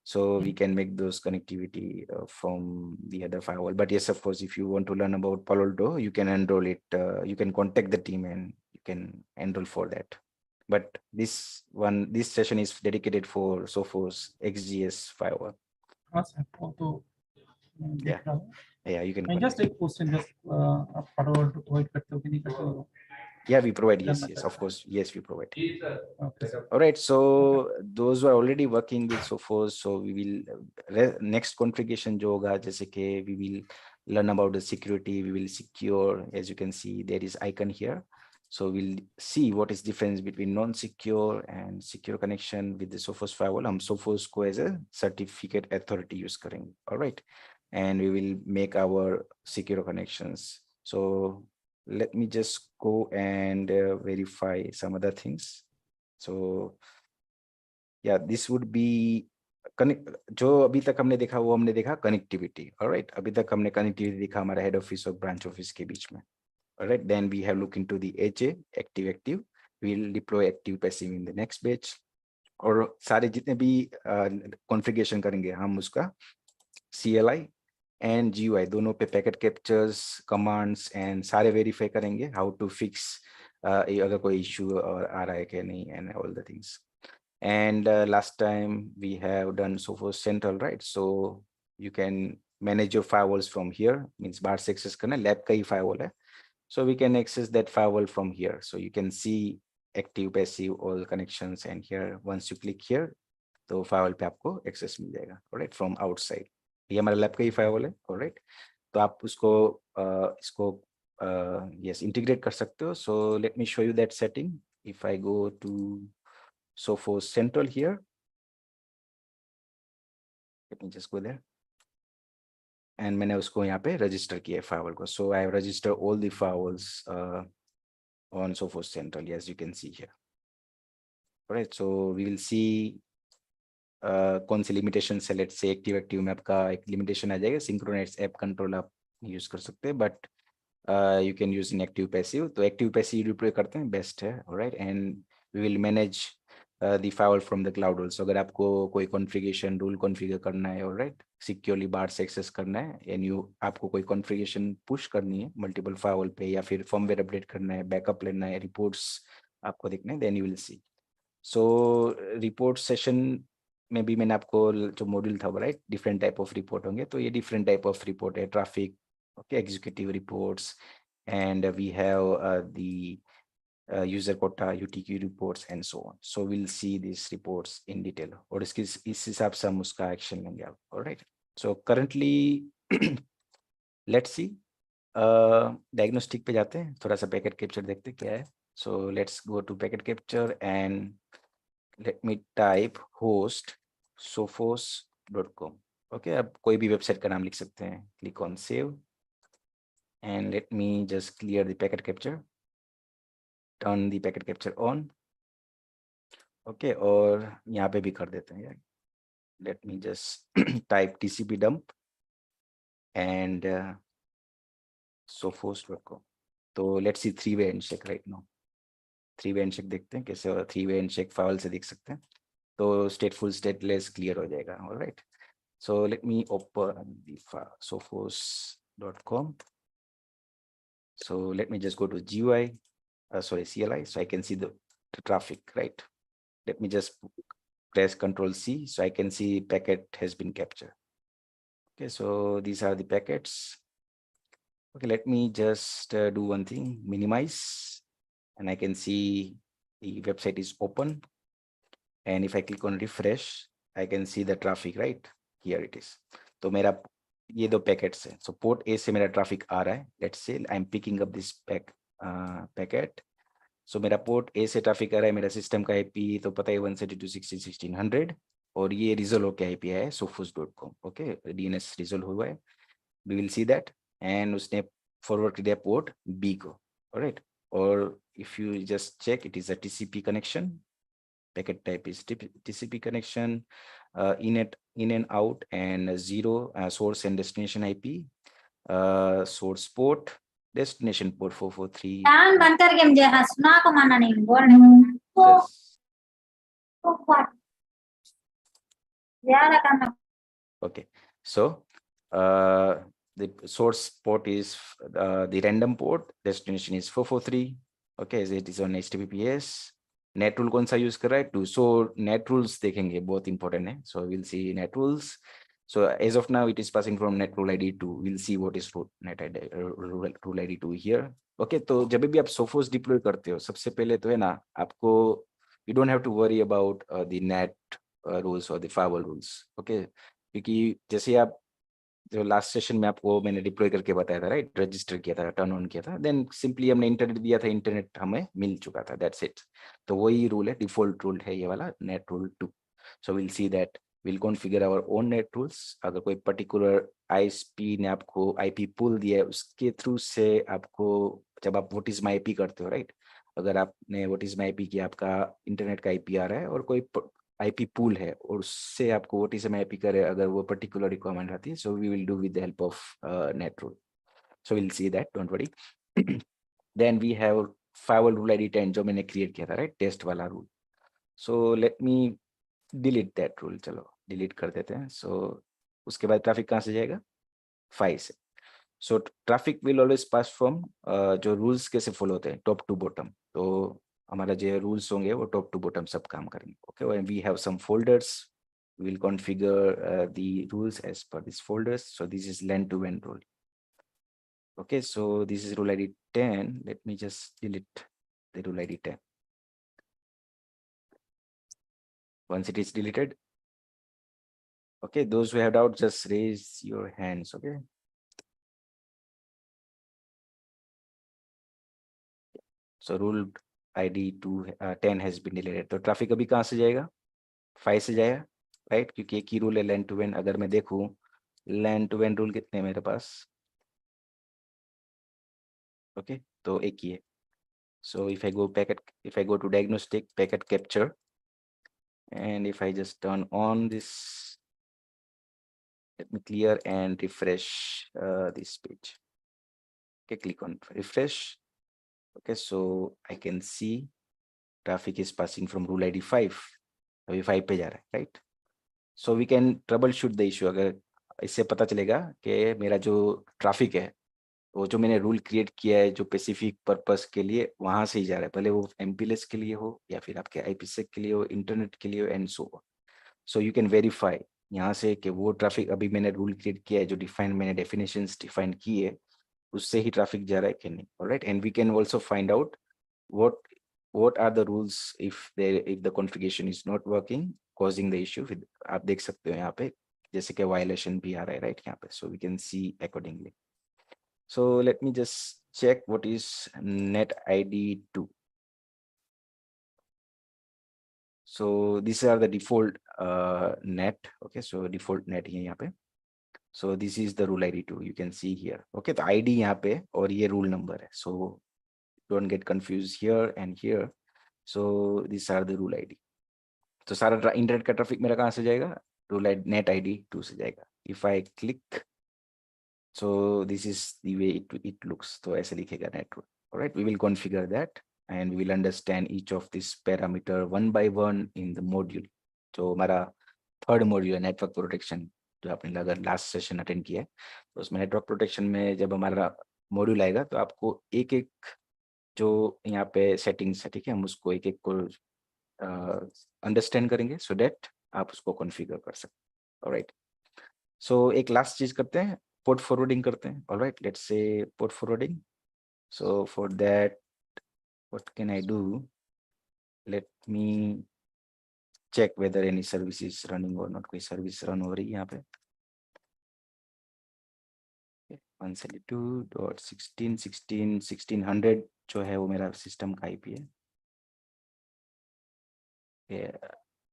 So we can make those connectivity from the other firewall. But yes, of course, if you want to learn about Palo Alto, you can enroll it. You can contact the team and you can enroll for that. But this session is dedicated for Sophos XGS firewall. हाँ sir, वो तो देख रहा हूँ। Yeah, you can मैं contact. Just एक question, just आप पालो अल्टो प्रोवाइड करते हो कि नहीं करते हो? Yeah, we provide. Yes, जानना yes, चाहता of course. Yes, we provide. Okay, sir. All right, so those who are already working with Sophos, so we will next configuration जो होगा, जैसे कि we will learn about the security, we will secure, as you can see there is icon here, so we'll see what is difference between non-secure and secure connection with the Sophos firewall. हम Sophos को as a certificate authority use करेंगे, all right, and we will make our secure connections. So let me just go and verify some other things. So yeah, this would be जो अभी तक हमने देखा वो हमने देखा कनेक्टिविटी। ऑलराइट, अभी तक हमने कनेक्टिविटी देखा हमारा हेड ऑफिस और ब्रांच ऑफिस के बीच में। Alright, then we have look into the HA active, we will deploy active passive in the next batch, और सारे जितने भी कॉन्फ़िगरेशन करेंगे हम उसका CLI एंड GUI दोनों पे पैकेट कैप्चर्स, कमांड्स एंड सारे वेरीफाई करेंगे, हाउ टू फिक्स अगर कोई इशू आ रहा है कि नहीं, and all the things. And last time we have done Sophos Central, right? So you can manage your firewalls from here, means बाहर से access करना, lab का ही firewall है, so we can access that firewall from here. So you can see active, passive, all connections, and here once you click here, तो firewall पे आपको access मिल जाएगा, alright, from outside. ये हमारा लैब का ही फायरवॉल है, ऑलराइट। तो आप उसको इसको यस इंटीग्रेट कर सकते हो। So let me show you that setting. If I go to Sophos Central here, let me just go there, and मैंने उसको यहाँ पे रजिस्टर किया है फायरवॉल को। So I have register all the firewalls on Sophos Central, as you can see here. All right, so we will see कौन सी limitation से, लेट्स से एक्टिव में आपका एक लिमिटेशन आ जाएगा, सिंक्रोनाइज ऐप कंट्रोल आप यूज कर सकते हैं, but you can use in active passive. तो एक्टिव पैसिव डिप्लॉय करते हैं, बेस्ट है, alright. And we will manage the firewall from the cloud also. अगर आपको कोई कॉन्फ़िगरेशन रूल कॉन्फ़िगर करना है, ऑलराइट, सिक्योरली बाहर से एक्सेस करना है, एंड आपको कोई कॉन्फ़िगरेशन पुश करनी है मल्टीपल फायरवॉल पे, या फिर फर्मवेयर अपडेट करना है, बैकअप लेना है, रिपोर्ट्स आपको देखना है, then you will see. So report session में भी मैंने आपको जो मॉड्यूल था, right, different type of report होंगे। तो ये डिफरेंट टाइप ऑफ रिपोर्ट है, traffic, okay, executive reports, and we have the user quota, UTQ reports, and so on. So we'll see these reports in detail, और इसके इस हिसाब से हम उसका एक्शन लेंगे आप, alright. So currently let's see, diagnostic पे जाते हैं, थोड़ा सा पैकेट कैप्चर देखते हैं क्या है। So let's go to packet capture and let me type host sophos.com. okay, अब कोई भी वेबसाइट का नाम लिख सकते हैं, click on save, and let me just clear the packet capture, turn the packet capture on. okay, और यहाँ पे भी कर देते हैं यार, let me just type tcp dump and sophos.com. तो let's see three-way handshake right now. Three-way handshake देखते हैं कैसे, और three-way handshake फाइल से देख सकते हैं। तो stateful stateless clear हो जाएगा, all right. So let me open the file sophos.com. So let me just go to GUI, CLI, so I can see the traffic, right? Let me just press Ctrl+C so I can see packet has been captured. Okay, so these are the packets. Okay, let me just do one thing, minimize, and I can see the website is open. And if I click on refresh, I can see the traffic, right? Here it is. तो मेरा ये दो packets है। So port A से मेरा traffic आ रहा है। Let's say I'm picking up this packet. So मेरा पोर्ट ए से ट्रैफिक आ रहा है, मेरा सिस्टम का आईपी तो पता है 172.16.1600, और ये रिजोल्व होकर आईपी है sophos.com. ओके, डीएनएस रिजोल्व हुआ है, we will see that, and उसने फॉरवर्ड कर दिया पोर्ट बी को, ऑलराइट। और if you just check, it is a TCP connection, packet type is TCP connection, in and out, and zero source and destination IP, source port, destination port 443. Fan बंद करके मुझे हंसना को माना नहीं बोलने को यार करना। Okay, so the source port is the random port, destination is 443. Okay, as it is on HTTPS. Net rule कौन सा यूज कर रहा है? 2. So net rules देखेंगे, बहुत important है. So we'll see net rules. So as of now, it is passing from net rule ID 2. We'll see what is net ID, rule ID 2 here. Okay, तो जब भी आप Sophos deploy करते हो, सबसे पहले तो है ना, आपको you don't have to worry about the net rules or the firewall rules. Okay, क्योंकि जैसे आप जो लास्ट सेशन में आपको मैंने डिप्लॉय करके बताया था, राइट, रजिस्टर किया था, टर्न ऑन किया था, देन सिंपली हमने इंटरनेट दिया था, इंटरनेट हमें मिल चुका था, दैट्स इट। तो वही रूल है, डिफॉल्ट रूल है ये वाला, NAT rule 2. So will see that, will configure our own NAT rules. अगर कोई पर्टिकुलर आईएसपी ने आपको आईपी पूल दिया है, उसके थ्रू से आपको, जब आप व्हाट इज माय आईपी करते हो, राइट, अगर आपने व्हाट इज माय आईपी किया, आपका इंटरनेट का आईपी आ रहा है और कोई आईपी पूल है और उससे आपको व्हाट इज माय आईपी करे, अगर वो पर्टिकुलर रिक्वायरमेंट आती है, so we will do with the help of NAT rule. So will see that, don't worry. Then we have firewall rule ID 10 जो मैंने क्रिएट किया था, राइट, टेस्ट वाला rule. So let me delete that rule, चलो delete कर देते हैं. सो उसके बाद ट्रैफिक कहाँ से जाएगा? 5 से. So traffic will always pass from, जो रूल्स कैसे फॉलो होते हैं, टॉप टू बॉटम. तो हमारा जो रूल्स होंगे वो टॉप टू बॉटम सब काम करेंगे. Okay, when we have some folders, we will configure the rules as per these folders. So this is LAN to WAN rule. Okay, so this is rule ID 10. Let me just delete the rule ID 10. Once it is deleted, Okay, those who have doubt, just raise your hands. Okay. So rule ID 10 has been deleted. तो traffic अभी कहाँ से जाएगा? 5 से जाएगा, right? क्योंकि एक ही rule है लैन टू वैन. अगर मैं देखूं लैन टू वैन रूल कितने हैं मेरे पास? ओके, तो एक ही है. So if I go to diagnostic packet capture, and if I just turn on this, let me clear and refresh this page. Okay, click on refresh. Okay, so I can see traffic is passing from rule ID 5. अभी 5 पे जा रहा है, right? So we can troubleshoot the issue. अगर इससे पता चलेगा कि मेरा जो ट्रैफिक है वो जो मैंने रूल क्रिएट किया है जो स्पेसिफिक पर्पस के लिए वहां से ही जा रहा है, भले वो एमपीएलएस के लिए हो या फिर आपके आईपीसेक के लिए हो, इंटरनेट के लिए हो, and so you can verify यहाँ से कि वो ट्रैफिक अभी मैंने रूल क्रिएट किया है, जो मैंने डेफिनेशंस डिफाइन की है, उससे ही ट्रैफिक जा रहा है कि नहीं. Alright, and we can also find out what are the rules if the configuration is not working causing the issue. आप देख सकते हो यहाँ पे जैसे कि वायलेशन भी आ रहा है, राइट? यहाँ पे, so we can see accordingly. So let me just check what is net ID 2. So these are the default net. Okay, so default net है यहाँ पे. So this is the rule ID 2. You can see here. Okay, तो ID यहाँ पे और ये rule number है. So don't get confused here and here. So these are the rule ID. तो सारा इंटरनेट का ट्रैफिक मेरा कहाँ से जाएगा? रूल नेट ID 2 से जाएगा. If I click, so this is the way it looks. तो ऐसे लिखेगा network. All right, we will configure that and we will understand each of this parameter one by one in the module. जो हमारा third module है network protection, जो आपने अगर last session attend किया है, तो उसमें नेटवर्क प्रोटेक्शन में जब हमारा मॉड्यूल आएगा तो आपको एक एक जो यहाँ पे सेटिंग्स है, ठीक है, हम उसको एक एक को अंडरस्टैंड करेंगे सो दैट आप उसको कॉन्फ़िगर कर सकते. ऑलराइट, सो एक लास्ट चीज करते हैं, पोर्ट फॉरवर्डिंग करते हैं. Alright, let's say port forwarding. So for that what can I do? Let me check whether any service is running और नॉट. कोई सर्विस रन हो रही है यहाँ पे. 172.16.16.1600 जो है वो मेरा सिस्टम का आईपी है.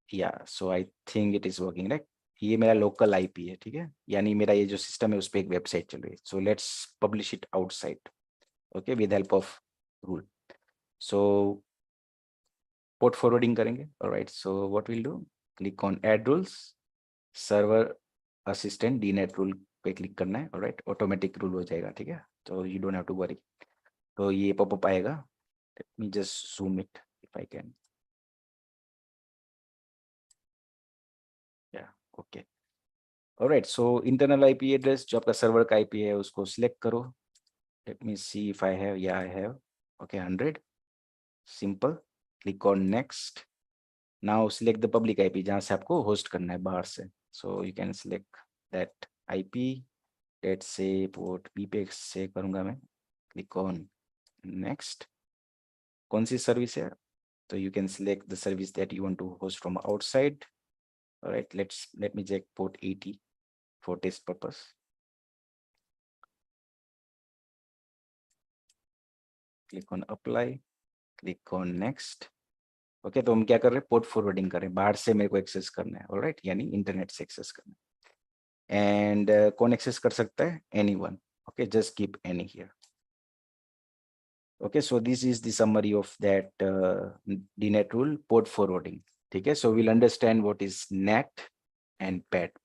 Yeah so I think it is working, right? ये मेरा लोकल आईपी है, ठीक है, यानी मेरा ये जो सिस्टम है उस पर एक वेबसाइट चल रही है. So let's publish it outside, okay, with help of rule. So port forwarding करेंगे. Alright, so what will do, click on add rules, server assistant DNAT rule पे क्लिक करना है. ऑलराइट, ऑटोमेटिक रूल हो जाएगा, ठीक है, तो you don't have to worry. तो ये पॉपअप आएगा. Let me just zoom it if I can. Yeah okay. Alright, so internal IP address जो आपका सर्वर का आईपी है उसको सिलेक्ट करो. Let me see if I have. Yeah I have. Okay, 100. Simple. Click on next. Now select the public IP जहां से आपको host करना है बाहर से. So you can select that IP. Let's say port B पे से करूंगा मैं. Click on next. कौन सी सर्विस है? तो you can select the service that you want to host from outside. Alright, let me check port 80 for test purpose. Click on apply. Click on next. Okay, तो हम क्या कर रहे हैं? पोर्ट फॉरवर्डिंग कर रहे हैं. बाहर से मेरे को एक्सेस करना है. ऑलराइट, यानी इंटरनेट से एक्सेस करना है. एंड कौन एक्सेस कर सकता है? Anyone. Okay, just keep any here. Okay, so this is the summary of that DNAT rule port forwarding. ठीक है, so will understand what is NAT and PAT.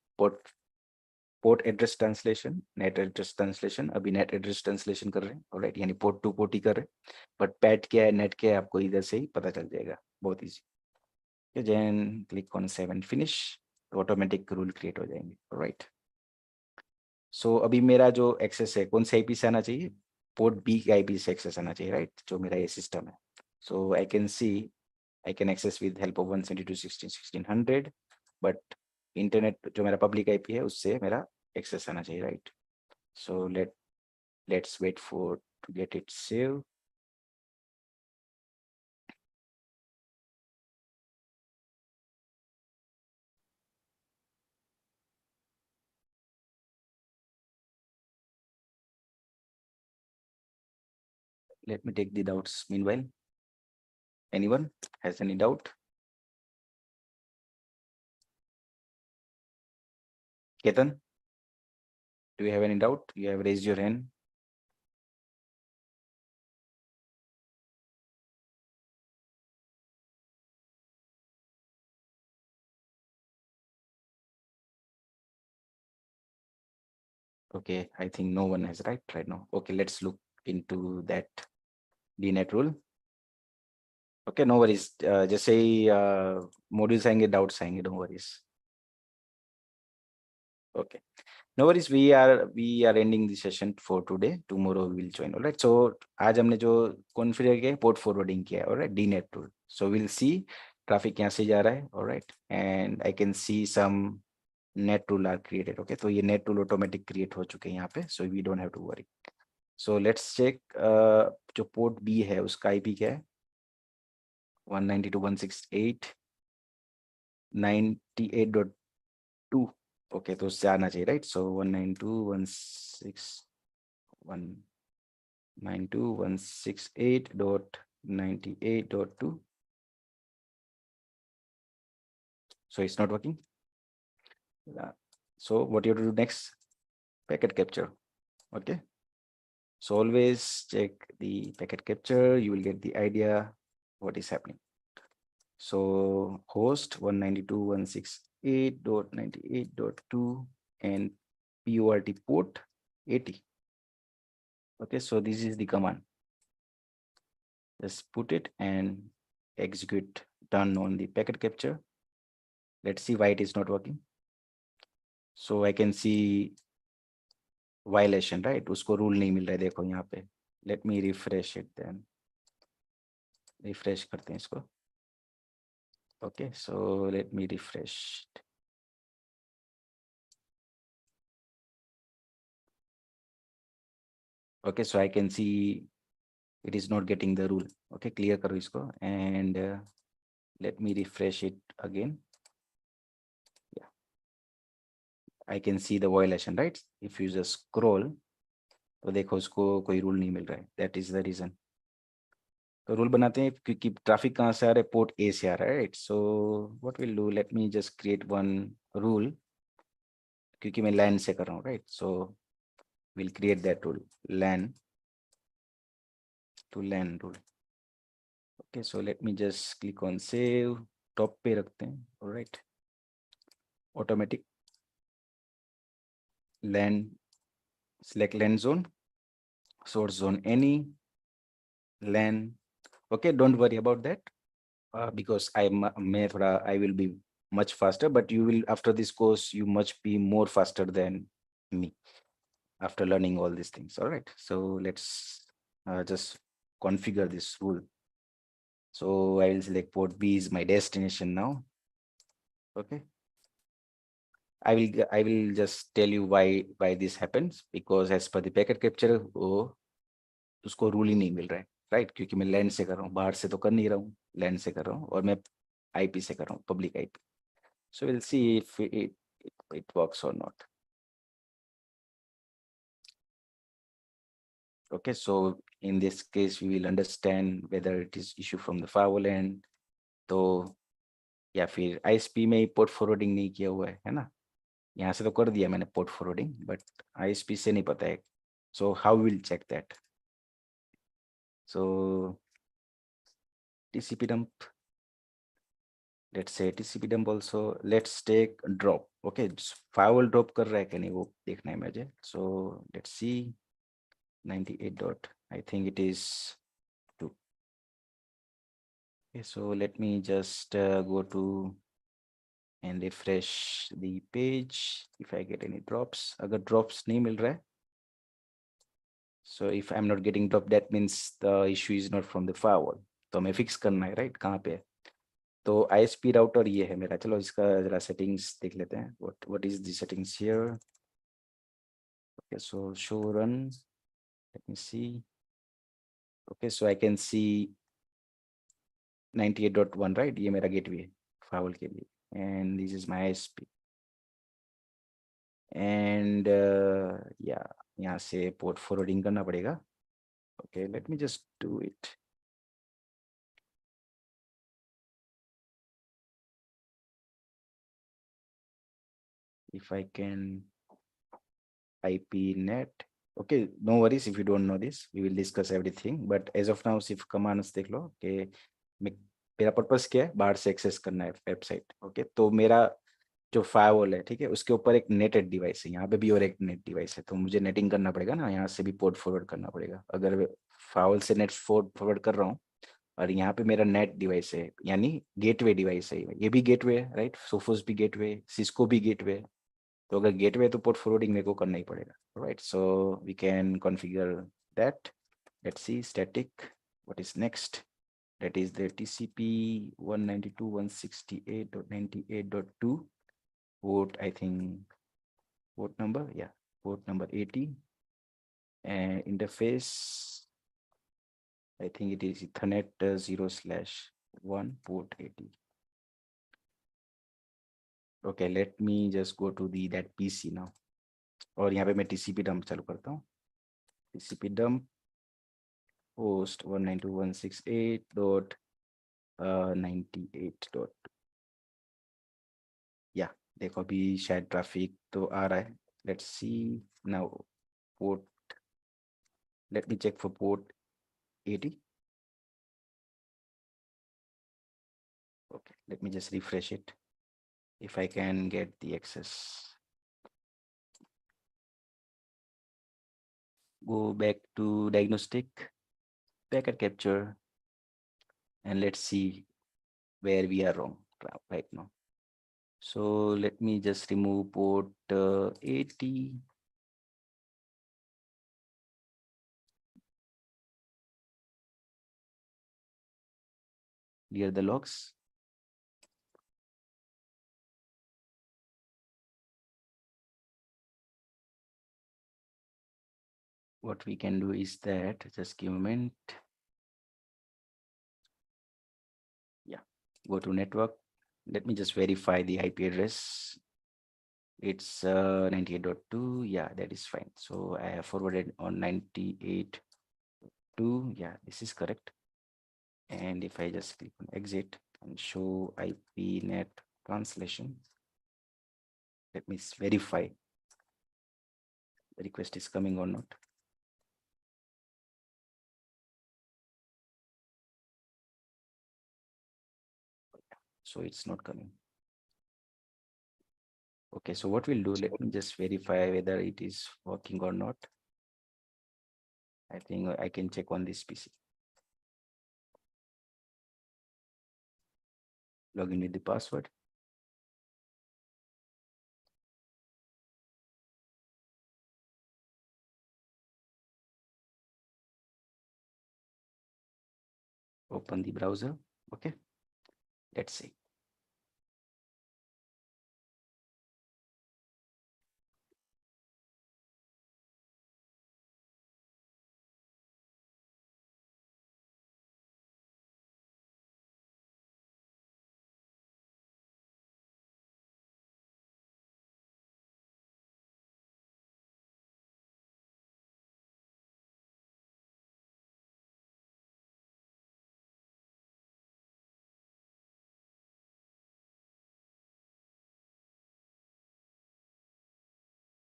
Port address translation, NAT address translation. अभी NAT address translation कर रहे हैं. Alright, यानी port two port ही कर रहे हैं. बट पैट क्या है, नेट क्या है, आपको इधर से ही पता चल जाएगा. बहुत easy. Then click on save and finish. Automatic rule create हो जाएंगे. ऑलराइट, सो अभी मेरा जो एक्सेस है कौन से आईपी से आना चाहिए? पोर्ट बी के आईपी से एक्सेस आना चाहिए, राइट? जो मेरा ये सिस्टम है. So I can see I can access with help of 172.16.1600. But internet जो मेरा पब्लिक आईपी है उससे मेरा एक्सेस आना चाहिए, right? So let's wait for to get it saved. let me take the doubts meanwhile. Anyone has any doubt? Ketan, do you have any doubt? You have raised your hand. Okay, I think no one has right now. Okay, let's look into that DNet rule. Okay, no worries. Just say modules आएंगे, doubts आएंगे, no worries. Okay, no worries. We are ending the session for today. Tomorrow we will join. All right. So आज हमने जो configure किया है port forwarding किया है. All right, DNet rule. So we'll see traffic यहाँ से जा रहा है. All right, and I can see some net rule are created. Okay, तो ये net rule automatic create हो चुके हैं यहाँ पे. So we don't have to worry. So let's check जो port B है उसका IP क्या है? 192.168.98.2. Okay, तो उससे आना चाहिए, right? So 192.168.98.2. So it's not working. So what you have to do next? Packet capture. Okay. So always check the packet capture. You will get the idea what is happening. So host 192.168.98.2 and PORT port 80. Okay, so this is the command. Just put it and execute done on the packet capture. Let's see why it is not working. So I can see violation, right? उसको rule नहीं मिल रहा है, देखो यहाँ पे. Let me refresh it then. Refresh करते हैं इसको. Okay, so let me refresh. Okay, so I can see it is not getting the rule. Okay, clear करो इसको and let me refresh it again. Yeah, I can see the violation, right? If you just scroll, तो देखो उसको कोई rule नहीं मिल रहा है. That is the reason. तो रूल बनाते हैं क्योंकि ट्रैफिक कहाँ से आ रहा है, पोर्ट ए से आ रहा है, right? So what will do, let me just create one rule क्योंकि मैं लैन से कर रहा हूँ, right? So will create that rule, LAN to LAN rule. Okay, so let me just click on save, top पे रखते हैं, alright. Automatic LAN, select LAN zone, source zone any, LAN. Okay, don't worry about that because I will be much faster, but you will, after this course, you must be more faster than me after learning all these things. All right, so let's just configure this rule. So I will select port B is my destination now. Okay, I will just tell you why this happens, because as per the packet capture उसको rule ही नहीं मिल रहा है, right? क्योंकि मैं land से कर रहा हूँ, बाहर से तो कर नहीं रहा हूँ, लैंड से कर रहा हूँ और मैं आईपी से कर रहा हूँ, public IP. So will see if it works or not. Okay, so in this case we will understand whether it is issue from the firewall end, तो या फिर आईएसपी में पोर्ट फॉरवर्डिंग नहीं किया हुआ है ना? यहाँ से तो कर दिया मैंने पोर्ट फॉरवर्डिंग, बट आईएसपी से नहीं पता है. So how will check that? So TCP dump, let's say TCP dump also, let's take drop. Okay, firewall drop कर रहा है कि नहीं वो देखना है मुझे. So let's see 98 dot, I think it is 2. Okay, so let me just go to and refresh the page if I get any drops. अगर drops नहीं मिल रहा है, so if I'm not getting drop, that means the issue is not from the firewall. तो हमें fix करना है, right? कहाँ पे है? तो ISP राउटर ये है मेरा. चलो इसका जरा सेटिंग्स देख लेते हैं. what is the settings here? Okay, so show run, let me see. Okay, so I can see 98.1, right? ये मेरा गेटवे है firewall के लिए, and this is my ISP. And yeah, यहाँ से पोर्ट फॉरवर्डिंग करना पड़ेगा. Okay, let me just do it. If I can IP net. Okay, no worries if you don't know this, we will discuss everything. But as of now, सिर्फ commands देख लो कि मेरा purpose क्या है, बाहर से एक्सेस करना है वेबसाइट. ओके, तो मेरा जो फायरवॉल है, ठीक है, उसके ऊपर एक नेटेड डिवाइस है, यहाँ पे भी और एक नेट डिवाइस है, तो मुझे नेटिंग करना पड़ेगा ना, यहाँ से भी पोर्ट फॉरवर्ड करना पड़ेगा. अगर फायरवॉल से नेट फॉरवर्ड कर रहा हूँ और यहाँ पे मेरा नेट डिवाइस है, यानी गेटवे डिवाइस है, ये भी गेटवे है, राइट, सोफोस भी गेटवे, सिस्को भी गेटवे. तो अगर गेटवे तो पोर्ट फॉरवर्डिंग मेरे को करना ही पड़ेगा, right. So we can configure that. Let's see static, what is next, that is the TCP 192.168.98.2 port, I think port number, yeah, port number 80, and interface, I think it is Ethernet 0/1 port 80. Okay, let me just go to that PC now. और यहाँ पे मैं TCP dump चालू करता हूँ. TCP dump host 192.168.98. या देखो अभी शायद ट्रैफिक तो आ रहा है. Let's see now port, let me check for port 80. okay, let me just refresh it if I can get the access. Go back to diagnostic, packet capture, and let's see where we are wrong right now. So let me just remove port 80. Clear the logs. What we can do is that, just give a moment. Yeah, go to network. Let me just verify the IP address. It's 98.2. Yeah, that is fine. So I have forwarded on 98.2. Yeah, this is correct. And if I just click on exit and show IP net translation, let me verify the request is coming or not. So it's not coming. Okay, so what we'll do, let me just verify whether it is working or not. I think I can check on this PC. Log in with the password. Open the browser. Okay, let's see.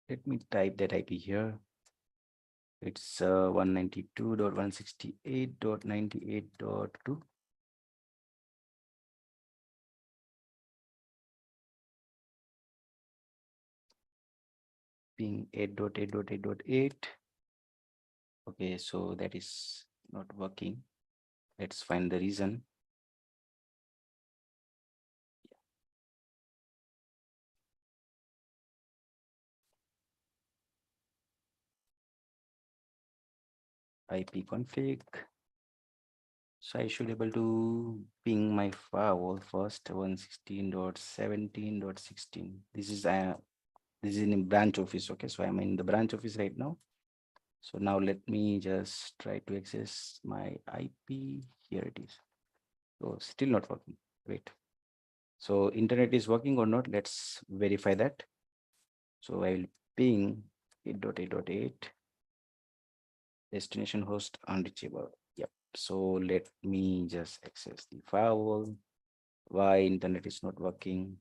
Let me type that IP here. It's 192.168.98.2. Ping 8.8.8.8. Okay, so that is not working. Let's find the reason. IP config. So I should be able to ping my firewall first, 116.17.16. This is in branch office. Okay, so I'm in the branch office right now. So now let me just try to access my IP. Here it is. So still not working. Wait. So internet is working or not? Let's verify that. So I will ping 8.8.8. destination host unreachable. Yep. So let me just access the firewall. Why internet is not working?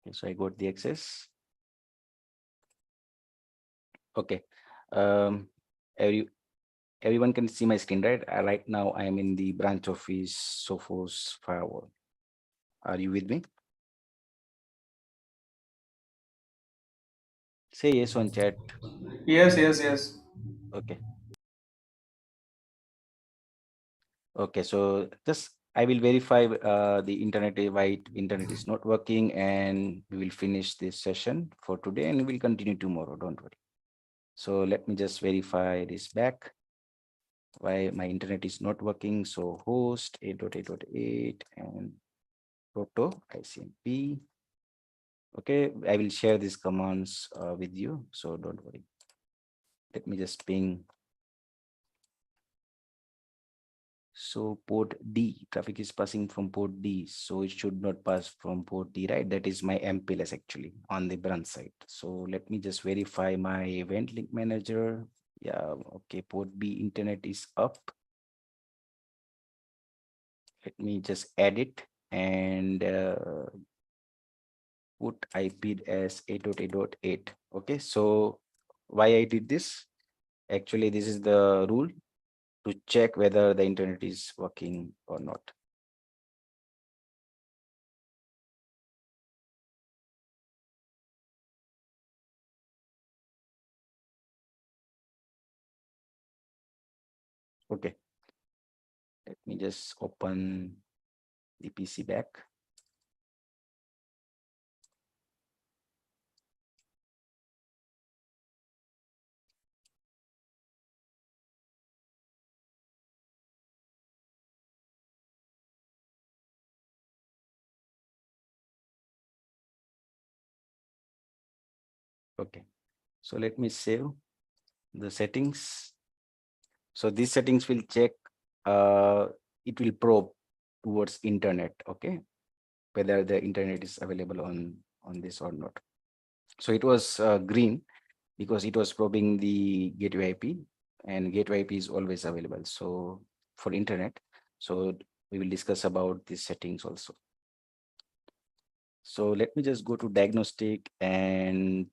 Okay, so I got the access. Okay. Everyone can see my screen, right? Right now I am in the branch office Sophos Firewall. Are you with me? Say yes on chat. Yes. Okay. Okay, so just I will verify the internet why internet is not working, and we will finish this session for today and we'll continue tomorrow. Don't worry. So let me just verify this back. Why my internet is not working. So host 8.8.8 and proto ICMP. Okay, I will share these commands with you, so don't worry. Let me just ping. So port D, traffic is passing from port D, so it should not pass from port D, right? That is my MPLS actually on the branch side. So let me just verify my event link manager. Yeah, okay, port B internet is up. Let me just add it and put IP as 8.8.8. Okay, so why I did this? Actually, this is the rule to check whether the internet is working or not. Okay, let me just open the PC back. Okay, so let me save the settings. So these settings will check, it will probe towards internet, okay, whether the internet is available on this or not. So it was green because it was probing the gateway IP, and gateway IP is always available. So for internet, so we will discuss about these settings also. So let me just go to diagnostic and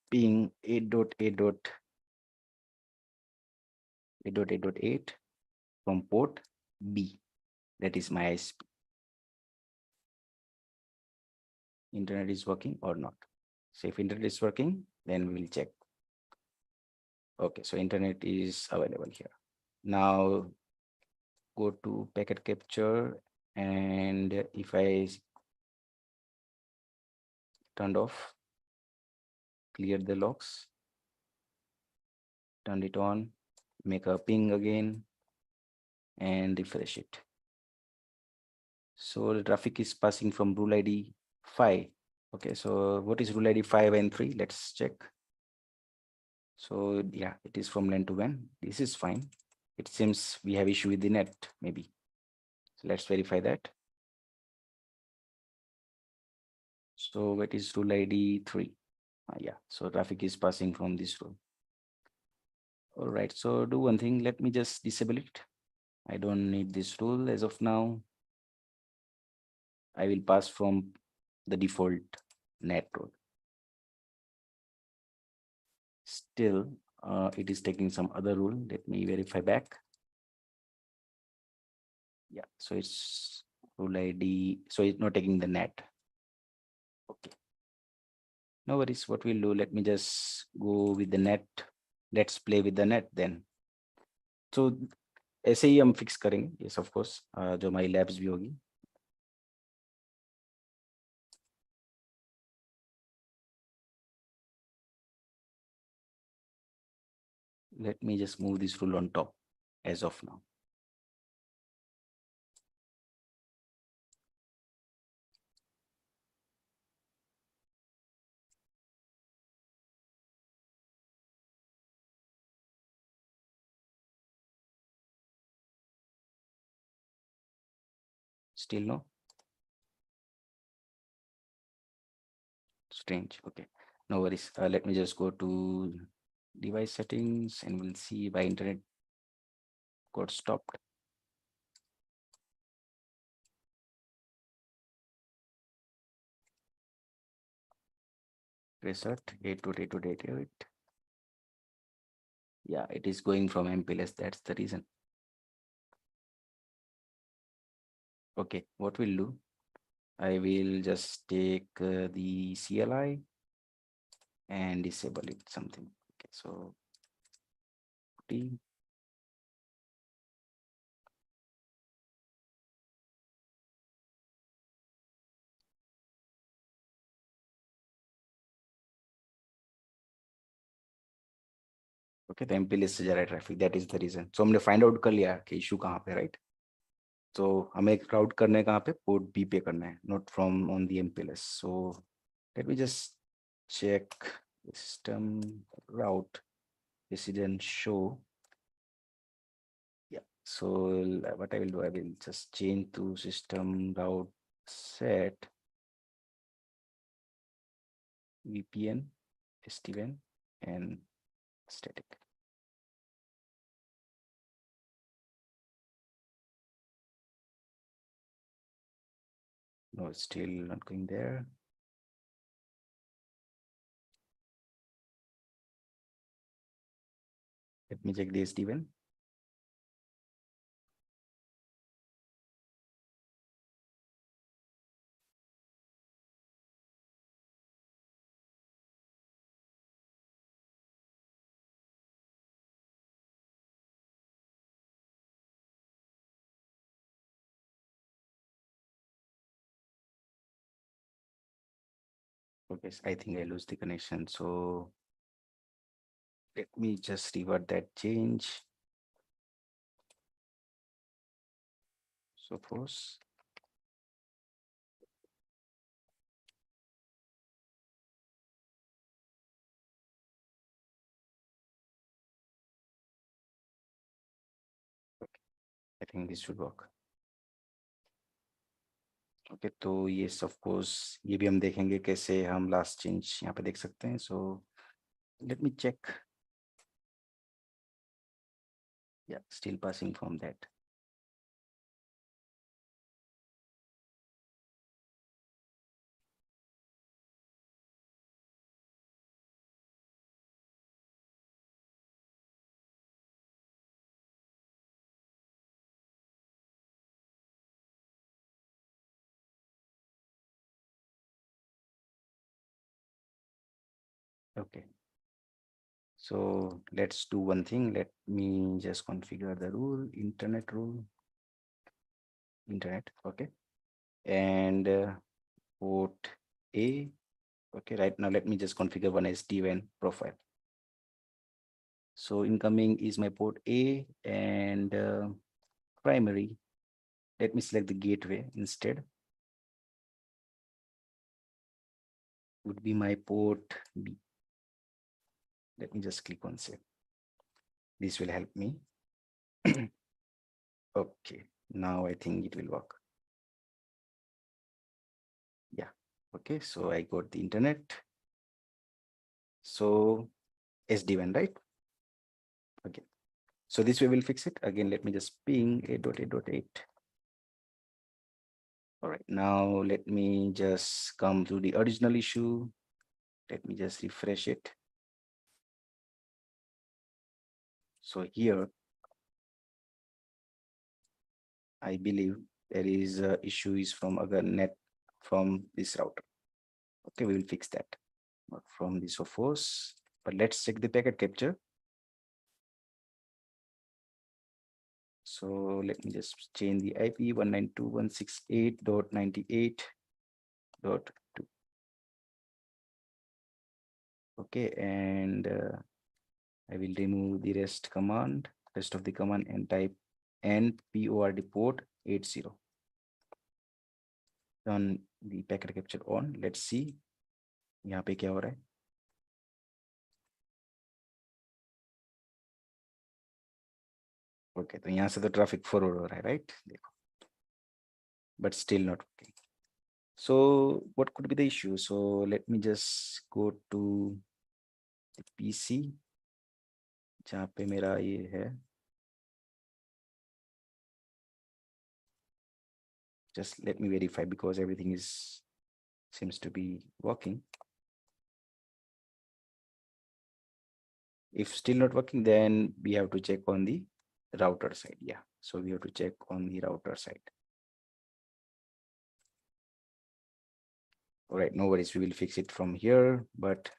ping 8.8.8 from port B. That is my ISP. Internet is working or not. So if internet is working, then we will check. Okay, so internet is available here. Now go to packet capture, and if I turned off, clear the logs, turn it on, make a ping again, and refresh it. So the traffic is passing from rule ID 5. Okay, so what is rule ID 5 and 3? Let's check. So yeah, it is from LAN to WAN. This is fine. It seems we have issue with the net, maybe. So let's verify that. So what is rule ID 3? Yeah, so traffic is passing from this rule. All right, so do one thing. Let me just disable it. I don't need this rule as of now. I will pass from the default net rule. Still, it is taking some other rule. Let me verify back. Yeah, so it's rule ID. So it's not taking the net. Okay. No worries. What we'll do, let me just go with the net. Let's play with the net then. So ऐसे ही हम fix करेंगे, yes of course, जो हमारी labs भी होगी. Let me just move this rule on top as of now. Still no. Strange. Okay, no worries. Let me just go to device settings and we'll see by internet got stopped. Reset 8.8.8.8. Yeah, it is going from MPLS. That's the reason. Okay, what we'll do, I will just take the CLI and disable it something. Okay, so T. Okay, the MPLS से जा रहा है traffic. That is the reason. So हमने find out कर लिया कि issue कहाँ पे, right? So हमें route करने कहाँ पे, port B पे करना है, not from on the MPLS. So let me just check system route. This didn't show. Yeah. So what I will do, I will just change to system route set VPN, SDWAN, and static. No, it's still not going there. Let me check the SDWAN. Okay, I think I lose the connection. So let me just revert that change. Sophos. Okay, I think this should work. Okay, तो ये Sophos ये भी हम देखेंगे कैसे हम last change यहाँ पे देख सकते हैं. So let me check. Yeah, still passing from that. Okay. So let's do one thing. Let me just configure the rule, internet rule, internet. Okay. And port A. Okay, right now let me just configure one SD-WAN profile. So incoming is my port A and primary. Let me select the gateway instead. Would be my port B. Let me just click on save. This will help me. Okay, now I think it will work. Yeah, okay, so I got the internet. So SD-WAN, right? Okay, so this way we'll fix it. Again, let me just ping 8.8.8. All right, now let me just come to the original issue. Let me just refresh it. So here, I believe there is a issue is from other net from this router. Okay, we will fix that. Not from the Sophos, but let's check the packet capture. So let me just change the IP 192.168.98.2. Okay, and I will remove the rest of the command and type npord port 80. Turn the packet capture on. Let's see यहाँ पे क्या हो रहा है. Okay, तो यहाँ से तो ट्रैफिक फॉरवर्ड हो रहा है, राइट? देखो but still not working. So what could be the issue? So let me just go to the PC जहाँ पे मेरा ये है. Just let me verify because everything seems to be working. If still not working, then we have to check on the router side. Yeah, so we have to check on the router side. All right, no worries, we will fix it from here, but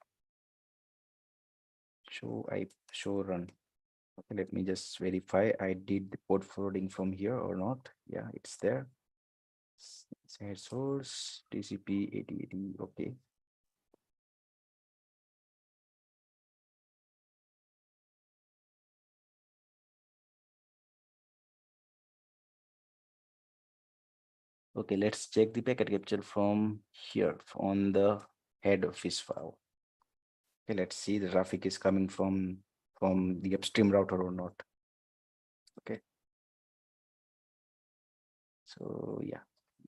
show run. Okay, let me just verify I did the port forwarding from here or not. Yeah, it's there. Site source TCP 8080. Okay. Okay, let's check the packet capture from here on the head office file. Okay, let's see the traffic is coming from the upstream router or not. Okay. So yeah,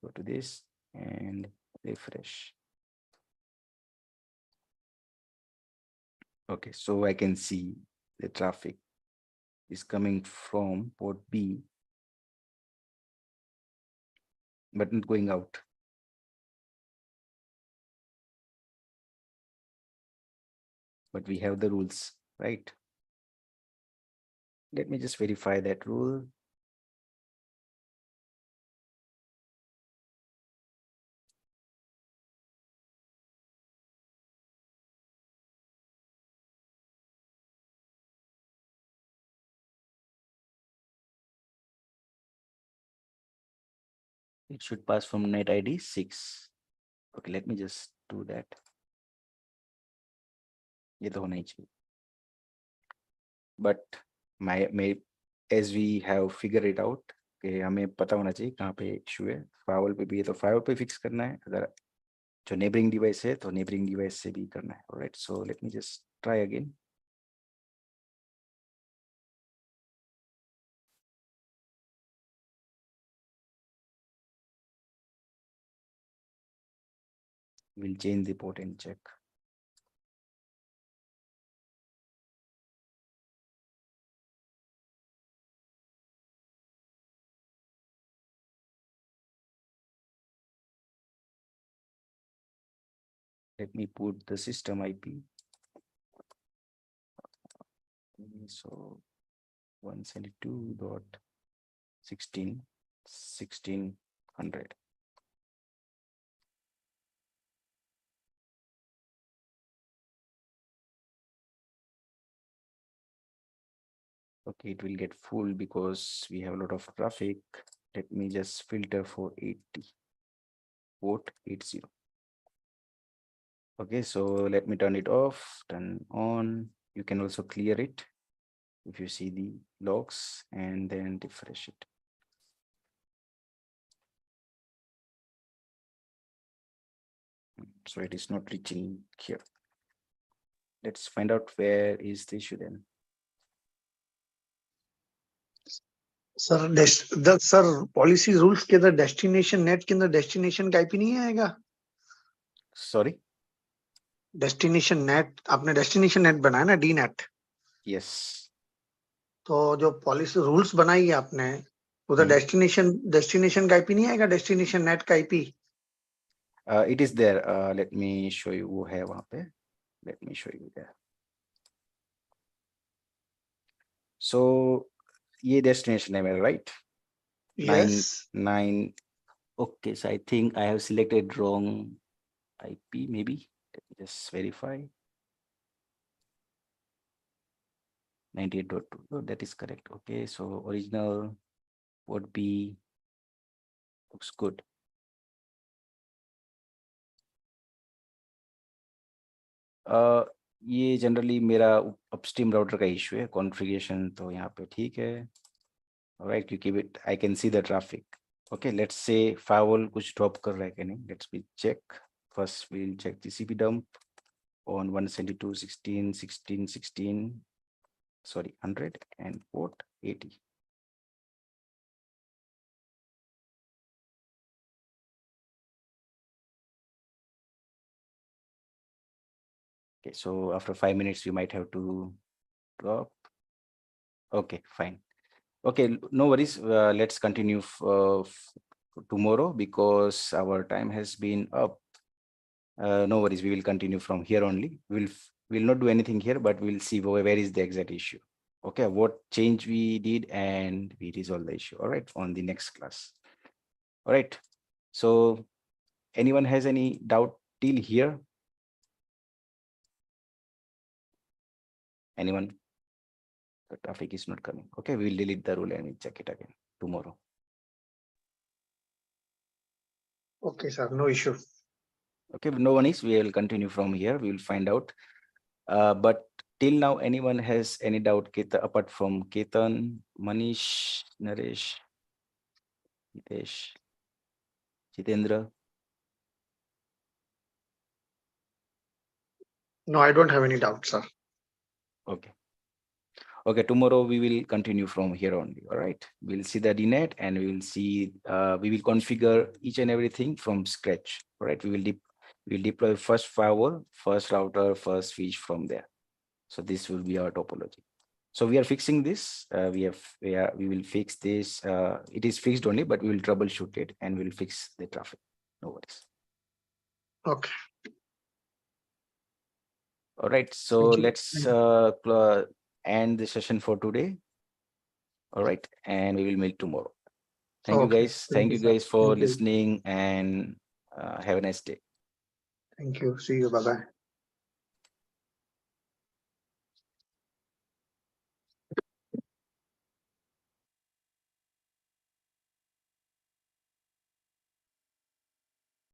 go to this and refresh. Okay, so I can see the traffic is coming from port B, but not going out. But we have the rules, right? Let me just verify that rule. It should pass from net ID 6. Okay, let me just do that. ये तो होना ही चाहिए. But as we have figured it out, कि हमें पता होना चाहिए कहाँ पे इशू है. फायरवॉल पे भी है तो फायरवॉल पे फिक्स करना है. अगर जो नेबरिंग डिवाइस है तो नेबरिंग डिवाइस से भी करना है. Alright, so let me just try again. We'll change the port and check. Let me put the system IP. So 172.16.1600. Okay, it will get full because we have a lot of traffic. Let me just filter for 80, port 80. Okay, so let me turn it off, turn on. You can also clear it if you see the logs and then refresh it. So it is not reaching here. Let's find out where is the issue then. Sir policy rules के अंदर destination net के अंदर destination का IP नहीं आएगा. Sorry. Destination net आपने destination net बनाया ना, डी नेट. Yes. तो जो पॉलिसी रूल्स बनाई है आपने उधर डेस्टिनेशन का आईपी नहीं आएगा, डेस्टिनेशन नेट का IP. It is there. Let me show you. वो है वहाँ पे. Let me show you there. So ये destination है मेरा, right? Yes. 9. Okay, so I think I have selected wrong IP maybe. Let me just verify. 98.2. Oh, that is correct. Okay, so original would be, looks good. ये generally मेरा upstream router का issue है. Configuration तो यहाँ पे ठीक है. Alright, क्योंकि I can see the traffic. Okay, let's say firewall कुछ drop कर रहा है कि नहीं. Let's check. First, we'll check TCP dump on 172.16.16.16. Sorry, 100 and port 80. Okay, so after 5 minutes, you might have to drop. Okay, fine. Okay, no worries. Let's continue tomorrow because our time has been up. No worries. We will continue from here only. We'll not do anything here, but we'll see where is the exact issue. Okay, what change we did and we resolve the issue. All right, on the next class. All right. So anyone has any doubt till here? Anyone? The traffic is not coming. Okay, we'll delete the rule and we'll check it again tomorrow. Okay, sir. No issue. Okay, no one is. We will continue from here. We will find out. But till now, anyone has any doubt, apart from Ketan, Manish, Naresh, Hitesh, Jitendra? No, I don't have any doubt, sir. Okay. Okay, tomorrow we will continue from here only. All right. We'll see the DNet and we will see, we will configure each and everything from scratch. All right. We'll deploy first firewall, first router, first switch from there. So this will be our topology. So we are fixing this. We will fix this. It is fixed only, but we will troubleshoot it and we'll fix the traffic. No worries. Okay. All right. So Thank you. let's end the session for today. All right. And we will meet tomorrow. Thank you Okay. guys. Thank you sir. guys for Thank you. listening and have a nice day. Thank you. See you. Bye-bye.